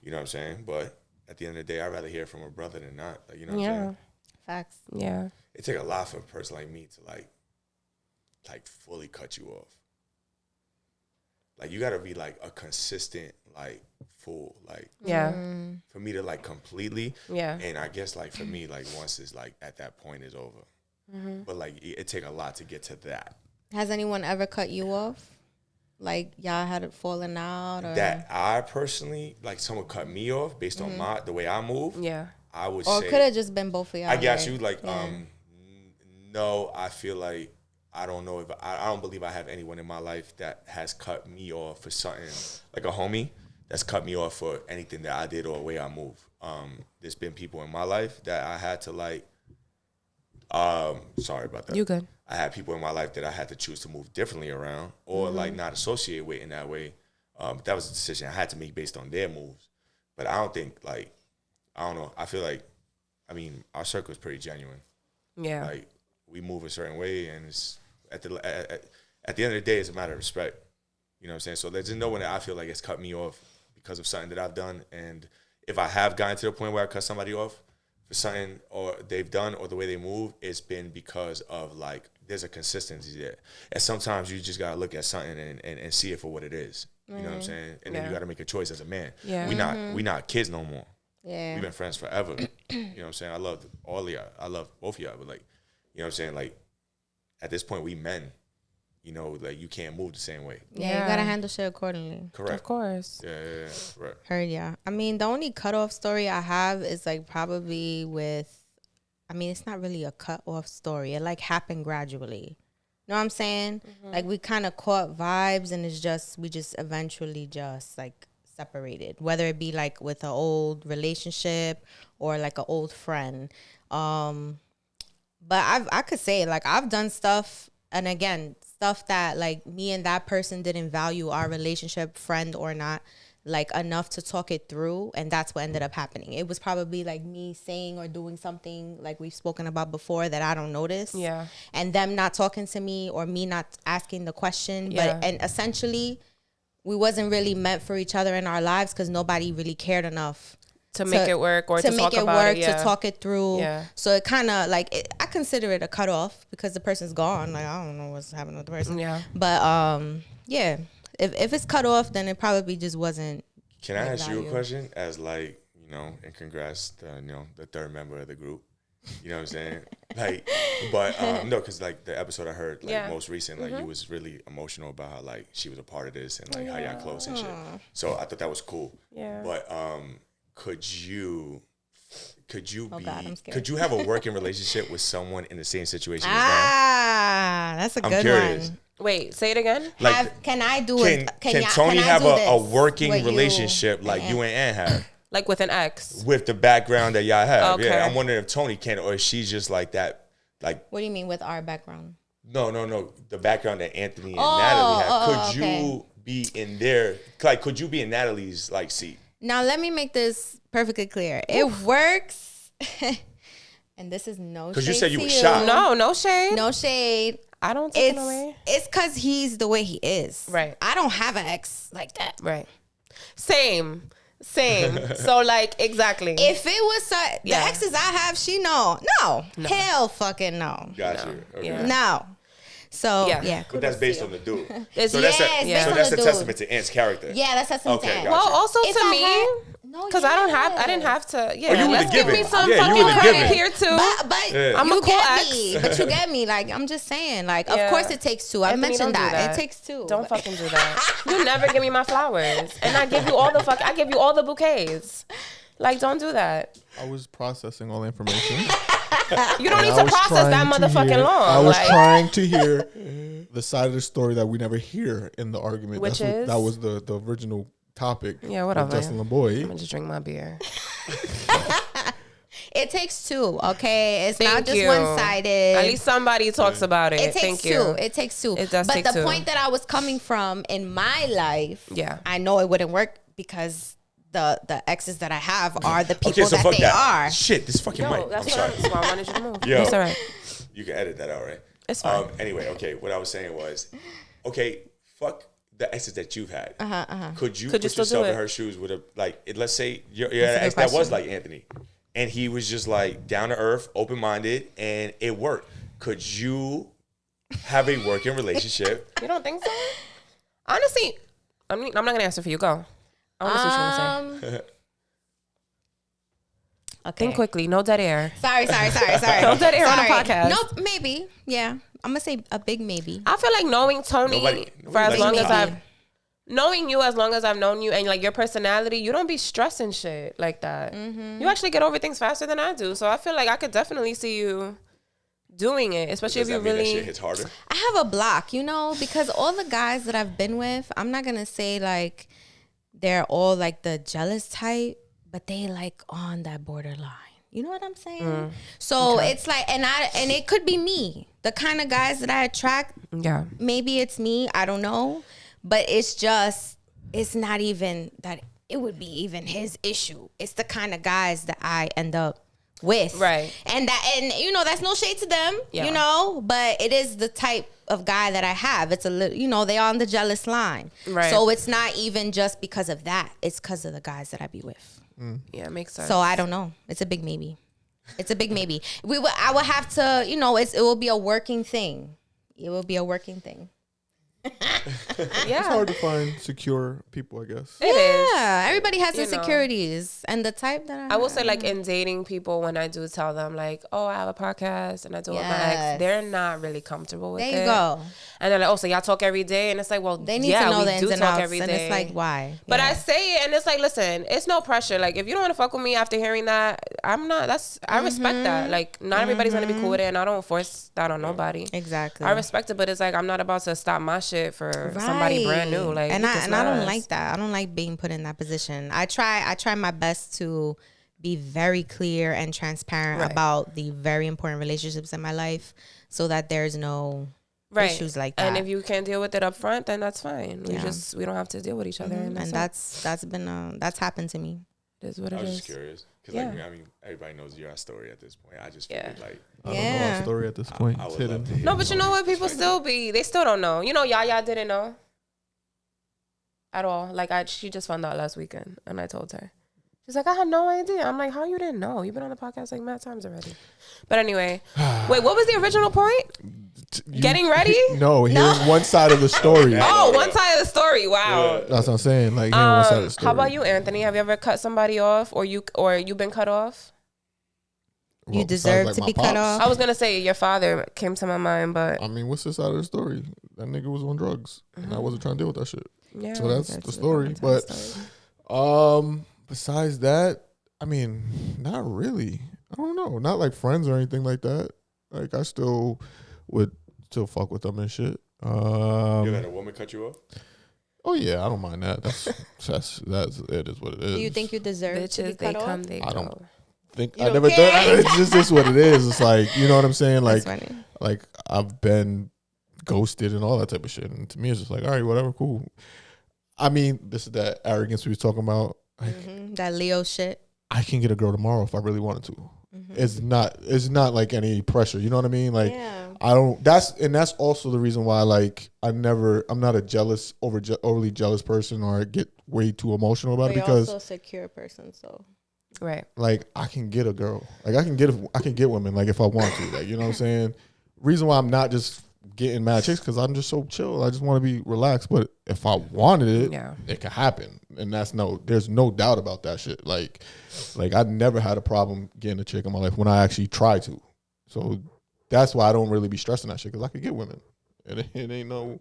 You know what I'm saying? But at the end of the day, I'd rather hear from a brother than not. Like, you know what I'm saying? Facts. Yeah. It take a lot for a person like me to like fully cut you off. Like you gotta be like a consistent, like full, like for me to like completely. Yeah. And I guess like for me, like once it's like at that point is over. But like it take a lot to get to that. Has anyone ever cut you off? Like y'all had it falling out, or that I personally like someone cut me off based on the way I move. Yeah. I would or say, could have just been both of y'all. I got you. Like no, I feel like I don't know if I don't believe I have anyone in my life that has cut me off for something, like a homie that's cut me off for anything that I did or the way I move. There's been people in my life that I had to like. Sorry about that. You good? I had people in my life that I had to choose to move differently around or like not associate with in that way. That was a decision I had to make based on their moves. But I don't think like, I don't know. I feel like, I mean, our circle is pretty genuine. Yeah. Like we move a certain way, and it's at the end of the day, it's a matter of respect. You know what I'm saying? So there's no one that I feel like has cut me off because of something that I've done. And if I have gotten to the point where I cut somebody off for something or they've done or the way they move, it's been because of like there's a consistency there. And sometimes you just gotta look at something and see it for what it is. You know what I'm saying? And then you gotta make a choice as a man. Yeah. We not kids no more. Yeah. We've been friends forever. You know what I'm saying? I love all of y'all. I love both of y'all. But like, you know what I'm saying? Like at this point we men. You know, like you can't move the same way. Yeah, you gotta handle shit accordingly. Correct. Of course. Yeah. Right. Heard ya. I mean, the only cutoff story I have is like probably with, I mean, it's not really a cut off story. It like happened gradually. You know what I'm saying? Like we kind of caught vibes, and we just eventually just like separated. Whether it be like with an old relationship or like an old friend. But I could say like I've done stuff, and again, stuff that like me and that person didn't value our relationship, friend or not, like enough to talk it through, and that's what ended up happening. It was probably like me saying or doing something like we've spoken about before that I don't notice. Yeah. And them not talking to me or me not asking the question. Yeah. But and essentially we wasn't really meant for each other in our lives because nobody really cared enough to make it work or to make talk it about work, it, yeah. to talk it through. Yeah. So it kind of like I consider it a cutoff because the person's gone. Like I don't know what's happening with the person. Yeah. But yeah, if it's cut off, then it probably just wasn't. Can I ask you a question? As like, you know, and congrats to, you know, the third member of the group. You know what I'm saying? Like, but no, because like the episode I heard like most recent, like you was really emotional about how like she was a part of this and like how y'all close and shit. So I thought that was cool. Yeah. But could you Oh be God, I'm scared. could you have a working relationship with someone in the same situation as That's a them? good I'm curious. one. Wait, say it again. Like, Can I do it? Can Toni have a working relationship like you and Ann have? Like with an ex. With the background that y'all have. Okay. Yeah, I'm wondering if Toni can, or is she just like that? Like, What do you mean with our background? no. The background that Anthony and Natalie have. Could you be in their, like, could you be in Natalie's, like, seat? Now, let me make this perfectly clear. It works. And this is no shade. Because you said you to were shocked. No shade. No shade. I don't take it away. It's because he's the way he is. Right. I don't have an ex like that. Right. Same. So like exactly. If it was the exes I have, no. Hell fucking no. Got you. Okay. Yeah. No. So yeah. But that's based on the dude. It's- So that's Yes, a based on the dude. testament to Ant's character. Yeah, that's testament to Okay, Ant. gotcha. well, also If to I me, had- No, because I didn't have to. Yeah, Oh, you were let's the give me given. some Yeah, you fucking were the credit given. here too. But Yeah. I'm a you cool get ex. me. But you get me. Like, I'm just saying. Like, Yeah. of course it takes two. I Anthony, mentioned don't do that. that. It takes two. Don't fucking do that. You never give me my flowers, and I give you all the bouquets. Like, don't do that. I was processing all the information. You don't need I to was process that trying to motherfucking hear- long. I was like, trying to hear the side of the story that we never hear in the argument. Which That was the original topic. Yeah, whatever. With Justin I'm LeBoy. gonna just drink my beer. It takes two, okay? It's Thank not just you. one-sided. At least somebody talks about it. It takes Thank two. you. It takes two. It does but take the two. point that I was coming from in my life, Yeah. I know it wouldn't work because the exes that I have are the people that they are. Shit, this fucking mic. That's I'm sorry. that's why I wanted you to move. Yo, it's all right. You can edit that out, right? It's fine. Anyway, okay. What I was saying was, okay, fuck the exes that you've had. Could you put yourself in her shoes with a like? Let's say your ex that was like Anthony, and he was just like down to earth, open minded, and it worked. Could you have a working relationship? You don't think so? Honestly, I'm not gonna answer for you. Go. I want to see what you want to say. Okay. Think quickly. No dead air. Sorry. No dead air on the podcast. Nope, maybe. Yeah. I'm going to say a big maybe. I feel like knowing Toni for as long as knowing you as long as I've known you and like your personality, you don't be stressing shit like that. Mm-hmm. You actually get over things faster than I do. So I feel like I could definitely see you doing it, especially if you really. That shit hits harder? I have a block, because all the guys that I've been with, I'm not going to say like they're all like the jealous type, but they like on that borderline. You know what I'm saying? So it's like, and it could be me. The kind of guys that I attract, maybe it's me. I don't know. But it's not even that it would be even his issue. It's the kind of guys that I end up with. Right. And that's no shade to them, but it is the type of guy that I have. It's a little, they're on the jealous line. Right. So it's not even just because of that. It's because of the guys that I be with. Yeah, it makes sense. So I don't know. It's a big maybe. I will have to, it will be a working thing. It will be a working thing. Yeah. It's hard to find secure people, I guess. It is. Everybody has insecurities. And the type that I will say, like, in dating people, when I do tell them, like, oh, I have a podcast and I do it with my ex, they're not really comfortable with it. There you go. And they're like, oh, so y'all talk every day? And it's like, well, they need to know the ins and outs, every day. and it's like, why? But I say it, and it's like, listen, it's no pressure. Like, if you don't want to fuck with me after hearing that, I respect that. Like, not everybody's going to be cool with it, and I don't force that on nobody. Exactly. I respect it, but it's like, I'm not about to stop my shit for somebody brand new. Like, and I don't like that. I don't like being put in that position. I try my best to be very clear and transparent about the very important relationships in my life, so that there's no issues like that. And if you can't deal with it up front, then that's fine. We don't have to deal with each other. And that's happened to me. It is what it is. I was just curious because everybody knows your story at this point. I just figured like I don't know our story at this point. I it's hidden. No, but you know what? People they still don't know. Yaya didn't know at all. Like she just found out last weekend, and I told her. She's like, I had no idea. I'm like, how you didn't know? You've been on the podcast like mad times already. But anyway, wait, what was the original point? Getting ready? No, hearing one side of the story. One side of the story. Wow. That's what I'm saying. Like hearing one side of the story. How about you, Anthony? Have you ever cut somebody off, or you been cut off? You deserve to be cut off. I was gonna say your father came to my mind, but I mean, what's the side of the story? That nigga was on drugs, and I wasn't trying to deal with that shit. Yeah, so that's the story. But besides that, I mean, not really. I don't know. Not like friends or anything like that. Like I still would fuck with them and shit. You ever had a woman cut you off? Oh yeah, I don't mind that. That's it is what it is. Do you think you deserve to be cut off? I don't think I never done. It's just what it is. It's like, you know what I'm saying? Like I've been ghosted and all that type of shit. And to me, it's just like, all right, whatever, cool. I mean, this is that arrogance we was talking about. Like, that Leo shit. I can get a girl tomorrow if I really wanted to. It's not like any pressure. You know what I mean? Like I don't. That's also the reason why like I'm not a overly jealous person, or I get way too emotional about it, because you're also a secure person. So right, like I can get a girl. Like I can get women. Like if I want to. Like, you know what I'm saying? Reason why I'm not just getting mad chicks, because I'm just so chill. I just want to be relaxed. But if I wanted it, it could happen, and there's no doubt about that shit. Like I've never had a problem getting a chick in my life when I actually try to. So that's why I don't really be stressing that shit, because I could get women. It ain't no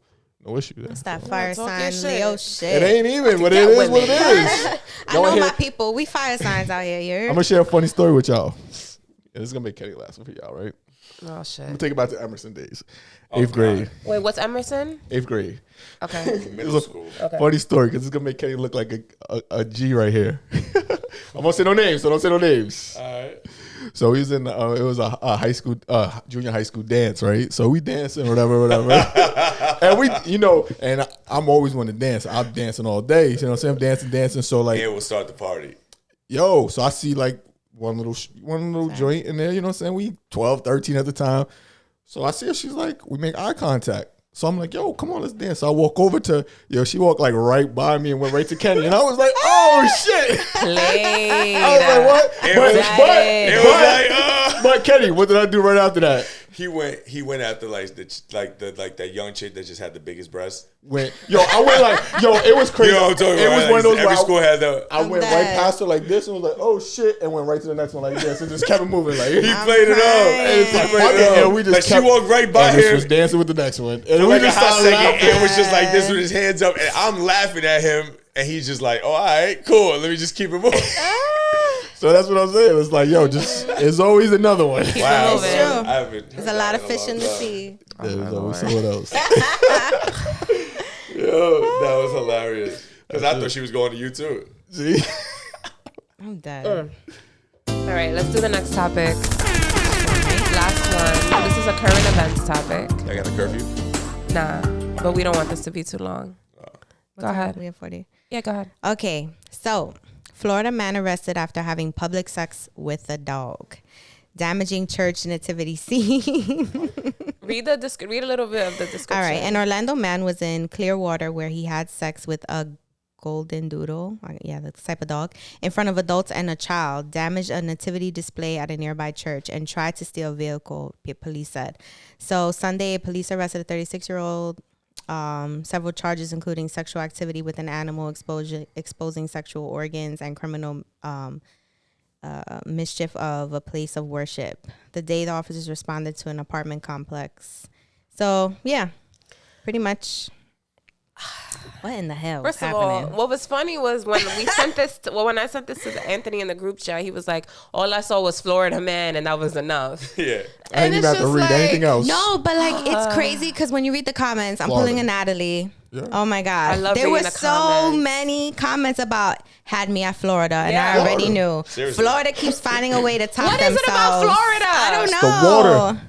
issue there. It's that fire sign Leo shit. It ain't even, but it is what it is. I know my people. We fire signs out here. I'm gonna share a funny story with y'all. And it's gonna make Kenny laugh for y'all, right? Oh shit. I'm gonna take it back to Emerson days. 8th grade. Wait, what's Emerson? 8th grade. Okay. Middle school. Okay. Funny story, because it's gonna make Kenny look like a G right here. I'm gonna say no names, so don't say no names. All right. So he's in. It was a high school, junior high school dance, right? So we dancing, whatever. And we, and I'm always want to dance. I'm dancing all day. You know what I'm saying? I'm dancing. So like, it will start the party. So I see like one little joint in there. You know what I'm saying? We 12, 13 at the time. So I see her. She's like, we make eye contact. So I'm like, yo, come on, let's dance. So I walk over to, she walked like right by me and went right to Kenny. And I was like, oh shit. Played. I was like, what? But Kenny, what did I do right after that? He went after like that young chick that just had the biggest breasts. I went like, it was crazy. You know what I'm talking it about? was one of those every school had that. I went right past her like this and was like, oh shit, and went right to the next one like this and just kept it moving. Like he played it up. And it's like, and we just she walked right by him. Just was dancing with the next one. And for we like just a hot second, laughing. and was just like this with his hands up, and I'm laughing at him, and he's just like, oh, all right, cool. Let me just keep it moving. So that's what I'm saying. It's like, it's always another one. Wow, It's true. There's a lot of fish in the sea. There's always someone else. Yo, that was hilarious. Because I thought she was going to you too. See? I'm dead. All right, let's do the next topic. Last one. This is a current events topic. I got a curfew? Nah, but we don't want this to be too long. Go ahead. We have 40. Yeah, go ahead. Okay, so Florida man arrested after having public sex with a dog, damaging church nativity scene. Read a little bit of the description. All right, an Orlando man was in Clearwater where he had sex with a golden doodle, the type of dog, in front of adults and a child, damaged a nativity display at a nearby church, and tried to steal a vehicle, police said. So Sunday, police arrested a 36-year-old. Several charges, including sexual activity with an animal, exposing sexual organs, and criminal mischief of a place of worship. The day the officers responded to an apartment complex. So, yeah, pretty much. What in the hell First was of happening? all, what was funny was when we sent this. When I sent this to Anthony in the group chat, he was like, "All I saw was Florida man, and that was enough." Yeah, I didn't even have to read anything else. No, but like it's crazy because when you read the comments, I'm pulling a Natalie. Yeah. Oh my God. I love there were the so comments. many comments about had me at Florida, and I already knew. Seriously. Florida keeps finding a way to top What themselves. is it about Florida? I don't know. It's the water.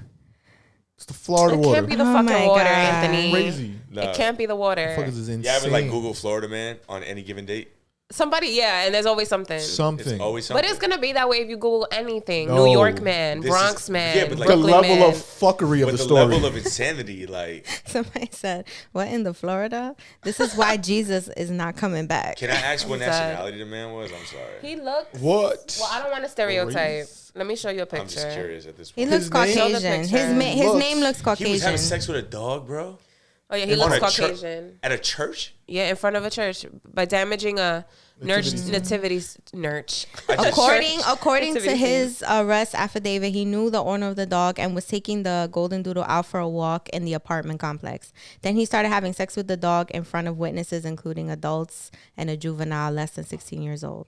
It's the Florida It water. can't be the Oh fucking my water, God. Anthony. Crazy. It can't be the water. Fuckers is insane. You ever like Google Florida man on any given date? Somebody, and there's always something. It's always something. But it's gonna be that way if you Google anything. No. New York man, This Bronx is- man, yeah, but like- The Brooklyn level man. of fuckery of But the the story. level of insanity, like, Somebody said, "What in the Florida? This is why Jesus is not coming back." can I ask what I'm sorry. nationality the man was? I'm sorry. He looked. What? Well, I don't want to stereotype. Race. Let me show you a picture. I'm just curious at this He point. looks His name? Show the Caucasian. picture. His name looks He Caucasian. was having sex with a dog, bro? Oh yeah, he On looks a chur- Caucasian. At a church? Yeah, in front of a church by damaging a nativity. According to Nativity his arrest affidavit, he knew the owner of the dog and was taking the golden doodle out for a walk in the apartment complex. Then he started having sex with the dog in front of witnesses, including adults and a juvenile less than 16 years old.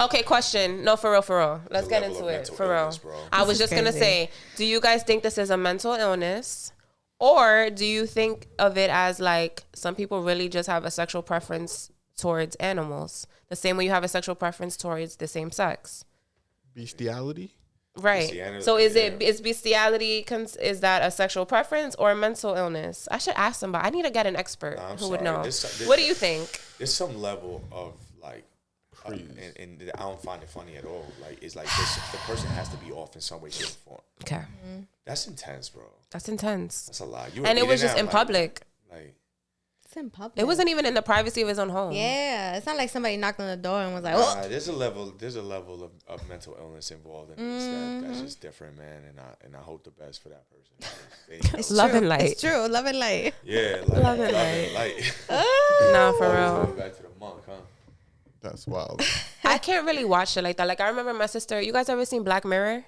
Okay, question. No, for real. Let's get level into of it. mental For real. illness, bro. I was This is just gonna crazy. say, do you guys think this is a mental illness? Or do you think of it as like some people really just have a sexual preference towards animals? The same way you have a sexual preference towards the same sex. Bestiality? Right. Bestiality, So is yeah. is bestiality, is that a sexual preference or a mental illness? I should ask somebody. I need to get an expert I'm who would sorry. know. This- What do you think? There's some level of like, and I don't find it funny at all. Like, it's like this, the person has to be off in some way, shape, or form. Okay. That's intense, bro. That's intense. That's a lot. You And it eating was just that, in like- public. Like, It's in public. It wasn't even in the privacy of his own home. Yeah, it's not like somebody knocked on the door and was like, "Oh." there's a level of mental illness involved in this that's just different, man. And I hope the best for that person. It's Love true. and light. It's true. Love and light. Yeah, like, Love and light. No, for Always real. going back to the monk, huh? That's wild. I can't really watch it like that. Like I remember my sister. You guys ever seen Black Mirror?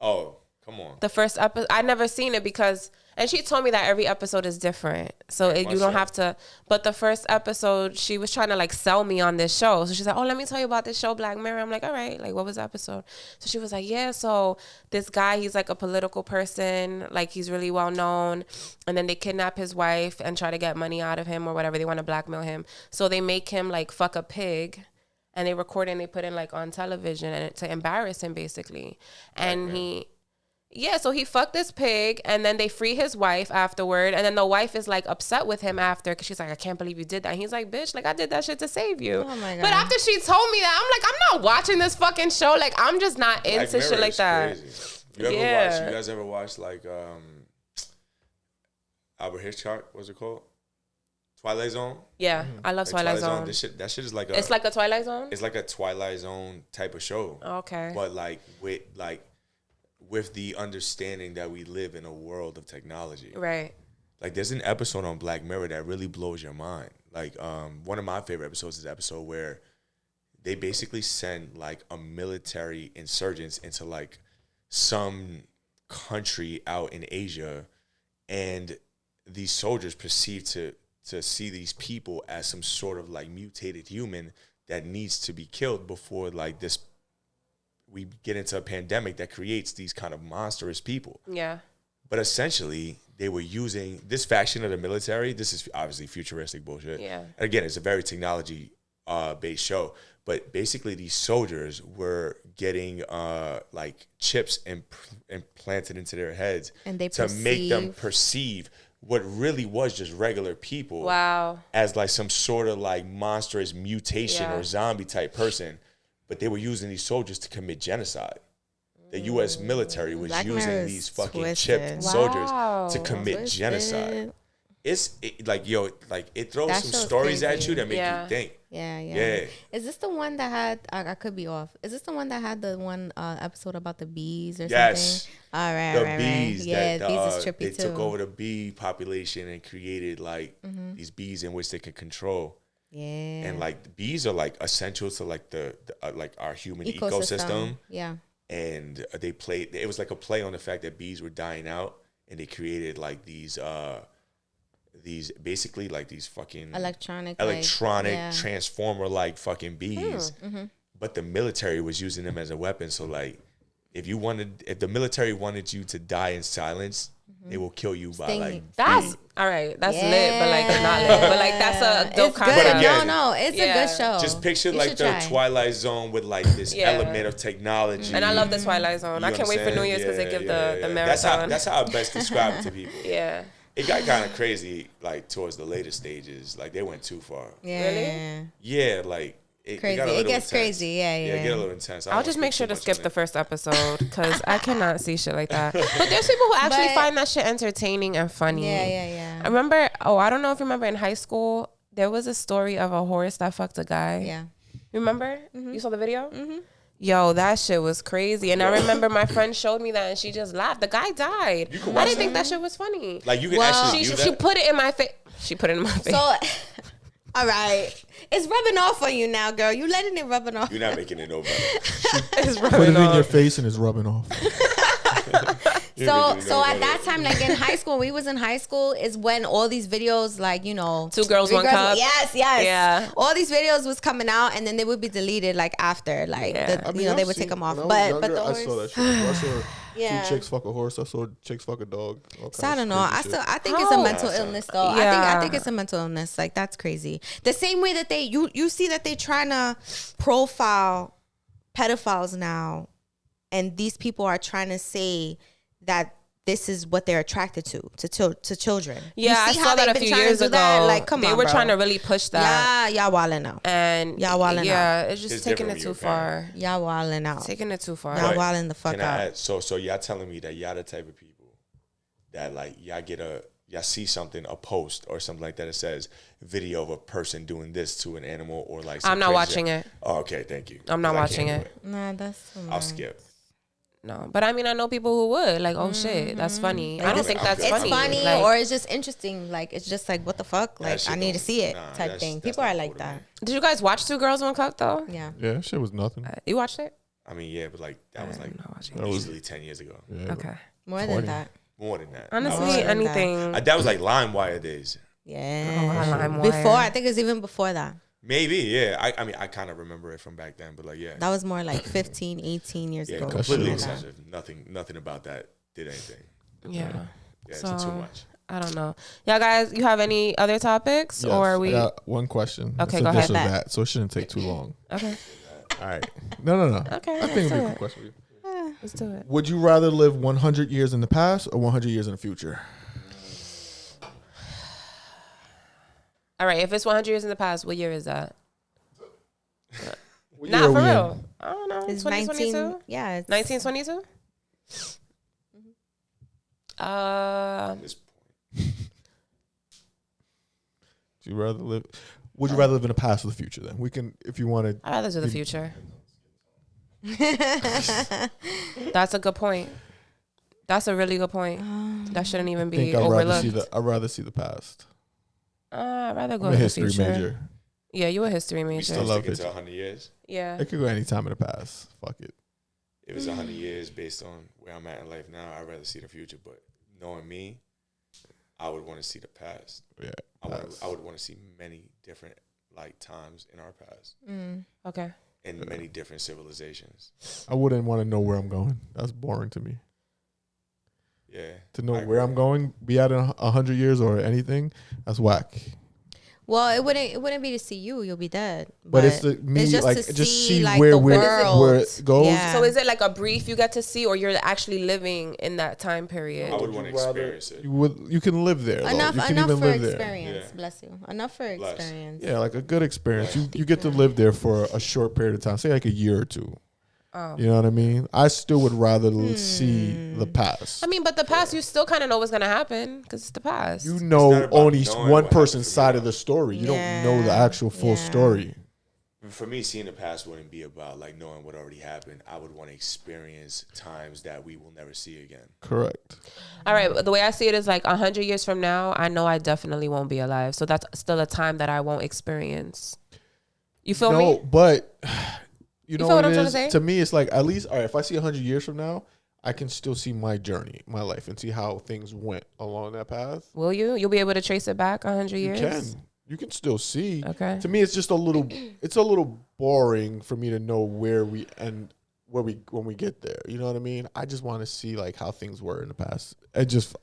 Oh, come on. The first episode. I never seen it because, and she told me that every episode is different. So you don't so. have to. But the first episode, she was trying to like sell me on this show. So she's like, "Oh, let me tell you about this show, Black Mirror." I'm like, "All right." Like, what was the episode? So she was like, "Yeah, so this guy, he's like a political person. Like he's really well known. And then they kidnap his wife and try to get money out of him or whatever. They want to blackmail him. So they make him like fuck a pig. and they record and they put it like on television and to embarrass him basically. And so he fucked this pig, and then they free his wife afterward, and then the wife is like upset with him after because she's like, I can't believe you did that. And he's like, bitch, like I did that shit to save you. Oh my God. But after she told me that, I'm like, I'm not watching this fucking show. Like I'm just not into shit like that. Crazy. You guys ever watch like Albert Hitchcock? What's it called? Twilight Zone. Yeah, I love like Twilight Zone. That shit is like it's like a Twilight Zone. It's like a Twilight Zone type of show. Okay. But with the understanding that we live in a world of technology. Right. Like there's an episode on Black Mirror that really blows your mind. Like one of my favorite episodes is the episode where they basically send like a military insurgents into like some country out in Asia, and these soldiers perceive to see these people as some sort of like mutated human that needs to be killed before like this we get into a pandemic that creates these kind of monstrous people. Yeah. But essentially they were using this faction of the military. This is obviously futuristic bullshit. Yeah. And again, it's a very technology based show, but basically these soldiers were getting like chips implanted into their heads and they to make them perceive what really was just regular people as like some sort of like monstrous mutation or zombie type person. But they were using these soldiers to commit genocide. The U.S. military was using these fucking chipped soldiers to commit genocide. It throws some stories at you that make you think. Yeah. Is this the one that had? I could be off. Is this the one that had the one episode about the bees or something? All right, the bees. Yeah, that, bees is trippy they too. took over the bee population and created like these bees in which they could control. Yeah. And like the bees are like essential to like the like our human ecosystem. Yeah. And it was like a play on the fact that bees were dying out, and they created like these basically like these fucking electronic transformer like fucking bees. But the military was using them as a weapon. So like if the military wanted you to die in silence, they will kill you by like that's all right. That's lit, but like not lit. But like that's a dope concept. No, it's a good show. Just picture like the Twilight Zone with like this element of technology. And I love the Twilight Zone. I can't wait for New Year's because they give the marathon. That's how I best describe it to people. Yeah. It got kind of crazy like towards the later stages. Like they went too far. Yeah. Really? Yeah, like it crazy. It gets crazy. Yeah. It get a little intense. I'll just make sure to skip the first episode because I cannot see shit like that. But there's people who actually find that shit entertaining and funny. Yeah. I remember. I don't know if you remember in high school there was a story of a horse that fucked a guy. Yeah. Remember? You saw the video? Yo, that shit was crazy. And I remember my friend showed me that and she just laughed. The guy died. I didn't think that shit was funny. Like you could actually she put it in my face. She put it in my face. So, all right. It's rubbing off on you now, girl. You letting it rubbing off. You're not making it no better. It's rubbing Put it off. in your face and it's rubbing off. So at that time, like in high school, we was in high school, is when all these videos, like, you know, 2 Girls, 1 Cup. Yes. Yeah. All these videos was coming out, and then they would be deleted like after, like they would take them off. But the horse, I saw that shit. I saw 2 chicks fuck a horse. I saw chicks fuck a dog. So I don't know. I think it's a mental illness though. Yeah. I think it's a mental illness. Like that's crazy. The same way that you see that they trying to profile pedophiles now, and these people are trying to say that this is what they're attracted to children. Yeah, I saw that a few years ago. Like, come on, they were bro. trying to really push that. Yeah, y'all wilding out. And y'all wilding out. Yeah, it's just taking it too far. Y'all wilding out. Taking it too far. Y'all wilding the fuck out. So y'all telling me that y'all the type of people that like y'all see something, a post or something like that, it says video of a person doing this to an animal or like I'm not watching it. Oh, okay, thank you. I'm not watching it. Nah, that's I'll skip. No, but I mean, I know people who would like, oh shit, that's funny. I don't think that's funny. It's funny, like, or it's just interesting. Like it's just like, what the fuck? Like I need to see it, type thing. People are like that. Did you guys watch 2 Girls, 1 Cup though? Yeah. Yeah, shit was nothing. You watched it? I mean, yeah, but like that was like easily 10 years ago. Yeah, Okay. More than that. More than that. Honestly, anything. That was like LimeWire days. Yeah. Before, I think it's even before that. Maybe, yeah. I mean, I kind of remember it from back then, but like, yeah. That was more like 15, 18 years ago. Completely excessive. Nothing about that did anything. Yeah. Yeah, it's too much. I don't know. Y'all guys, you have any other topics? Yes, or are we? I got one question. Okay, it's go ahead. That, so it shouldn't take too long. Okay. All right. No. Okay. I think it'll be a quick question. Let's do it. Would you rather live 100 years in the past or 100 years in the future? All right. If it's 100 years in the past, what year is that? What Not year are for we real. in? I don't know. It's 2022? Yeah. 1922? This point. Do you rather live? Would you rather live in the past or the future? Then we can, if you want to. I'd rather do the future. That's a good point. That's a really good point. That shouldn't even be overlooked. I'd rather see the past. I'd rather go I'm to a the history future. major. Yeah, you a history We major. still love stick it it. to 100 years. Yeah. It could go any time in the past. Fuck it. If it's 100 years based on where I'm at in life now, I'd rather see the future. But knowing me, I would want to see the past. Yeah. I would want to see many different like times in our past Okay. and many different civilizations. I wouldn't want to know where I'm going. That's boring to me. Yeah. To know where I'm going, be out in 100 years or anything, that's whack. Well, it wouldn't be to see you. You'll be dead. But it's the me, it's just like to just see like, where the where world. it goes. Yeah. So is it like a brief you get to see, or you're actually living in that time period? I would want to experience it. You can live there. Enough, though. You can enough even for live experience. Yeah. Bless you. Enough for Bless. experience. there. Yeah, like a good experience. You get to live there for a short period of time, say like a year or two. Oh. You know what I mean? I still would rather see the past. I mean, but the past, you still kind of know what's going to happen because it's the past. You It's know not about only knowing one what person's happens side to of me. the story. You Yeah. don't know the actual full Yeah. story. For me, seeing the past wouldn't be about like knowing what already happened. I would want to experience times that we will never see again. Correct. All right. But the way I see it is like 100 years from now, I know I definitely won't be alive. So that's still a time that I won't experience. You feel me? But you know feel what what I'm it trying to is? say? To me, it's like at least, all right, if I see 100 years from now, I can still see my journey, my life, and see how things went along that path. Will you? You'll be able to trace it back 100 years? You can still see. Okay. To me, it's just a little boring for me to know where we end, when we get there. You know what I mean? I just want to see like how things were in the past.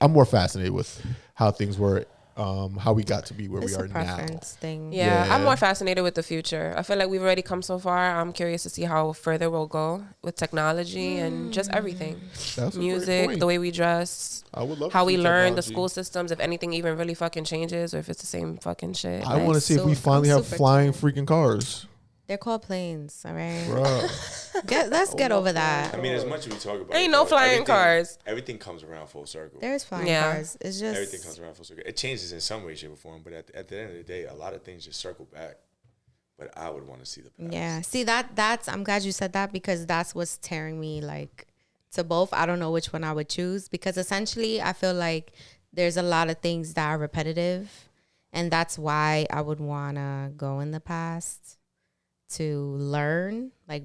I'm more fascinated with how things were, how we got to be where It's we a are now. preference thing. Yeah, Yeah. I'm more fascinated with the future. I feel like we've already come so far. I'm curious to see how further we'll go with technology and just everything. That's a great Music, point. the way we dress, I would love how to we see learn, the technology. school systems, if anything even really fucking changes or if it's the same fucking shit. I want to see if we finally have super flying tuned. freaking cars. They're called planes, all right? Bruh. Let's get over that. I mean, as much as we talk about Ain't it, no though, flying everything- cars. Everything comes around full circle. There's flying Yeah. cars. It's just Everything comes around full circle. It changes in some way, shape, or form, but at the end of the day, a lot of things just circle back. But I would want to see the past. Yeah. See that's I'm glad you said that because that's what's tearing me like to both. I don't know which one I would choose because essentially I feel like there's a lot of things that are repetitive and that's why I would want to go in the past to learn like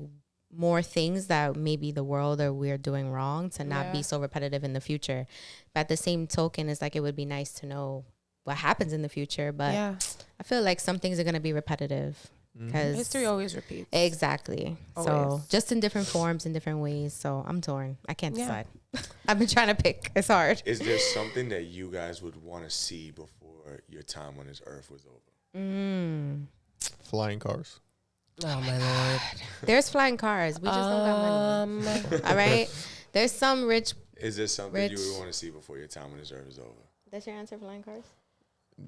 more things that maybe the world or we're doing wrong to not be so repetitive in the future. But at the same token, it's like it would be nice to know what happens in the future. But Yeah. I feel like some things are going to be repetitive because History always repeats. exactly. So Always. just in different forms, in different ways. So I'm torn. I can't Yeah. decide. I've been trying to pick. It's hard. Is there something that you guys would want to see before your time on this earth was over? Flying cars. Oh my lord. There's flying cars. We just don't got money. All right. There's some rich. Is there something Rich. you would want to see before your time on this earth is over? That's your answer, flying cars?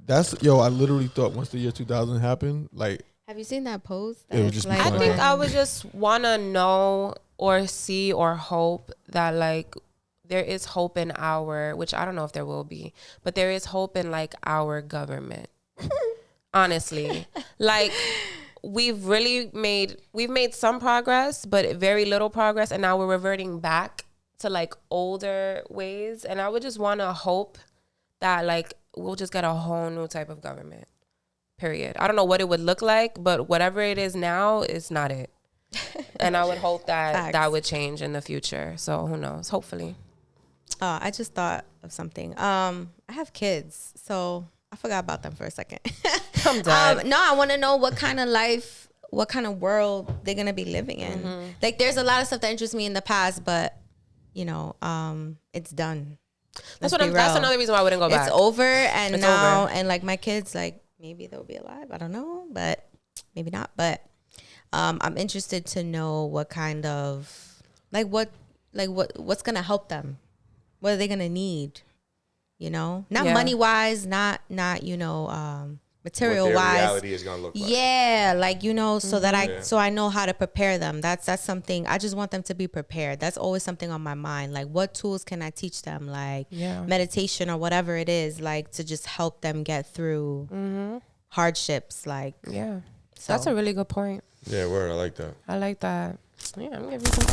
I literally thought once the year 2000 happened, like Have you seen that post? It would That's just be I flying think cars. I would just want to know or see or hope that like there is hope in which I don't know if there will be, but there is hope in like our government. Honestly, like we've made some progress, but very little progress. And now we're reverting back to like older ways. And I would just want to hope that like we'll just get a whole new type of government. Period. I don't know what it would look like, but whatever it is now, it's not it. And I would hope that Facts. that would change in the future. So who knows? Hopefully. I just thought of something. I have kids, so I forgot about them for a second. I'm done. No, I want to know what kind of life, what kind of world they're gonna be living in. Like, there's a lot of stuff that interests me in the past, but you know, it's done. That's another reason why I wouldn't go back. It's over, and now, and like my kids, like maybe they'll be alive. I don't know, but maybe not. But I'm interested to know what kind of what's gonna help them. What are they gonna need? You know, not money wise, not material what their wise. reality is gonna look like. Yeah, like so that I know how to prepare them. That's something. I just want them to be prepared. That's always something on my mind. Like, what tools can I teach them? Like meditation or whatever it is, like to just help them get through hardships. Like, so. That's a really good point. Yeah, word. I like that. Yeah, I'm gonna give you some.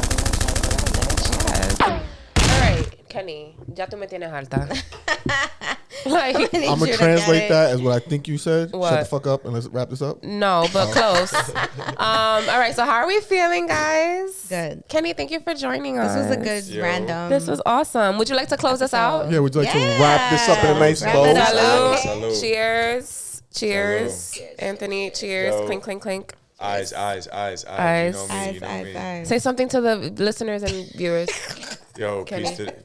All right, Kenny, ya tú me tienes alta. I'm gonna translate that as what I think you said. What? Shut the fuck up and let's wrap this up. No, but close. All right, so how are we feeling, guys? Good. Kenny, thank you for joining us. This was a good random. This was awesome. Would you like to close us out? Yeah, would you like to wrap this up in a nice bow? Salud. Cheers. Salud. Anthony, cheers. Yo. Clink, clink, clink. Eyes. You know me. Say something to the listeners and viewers. Yo,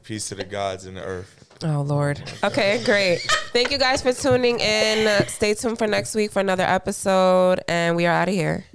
peace to the gods and the earth. Oh, Lord. Okay, great. Thank you guys for tuning in. Stay tuned for next week for another episode, and we are out of here.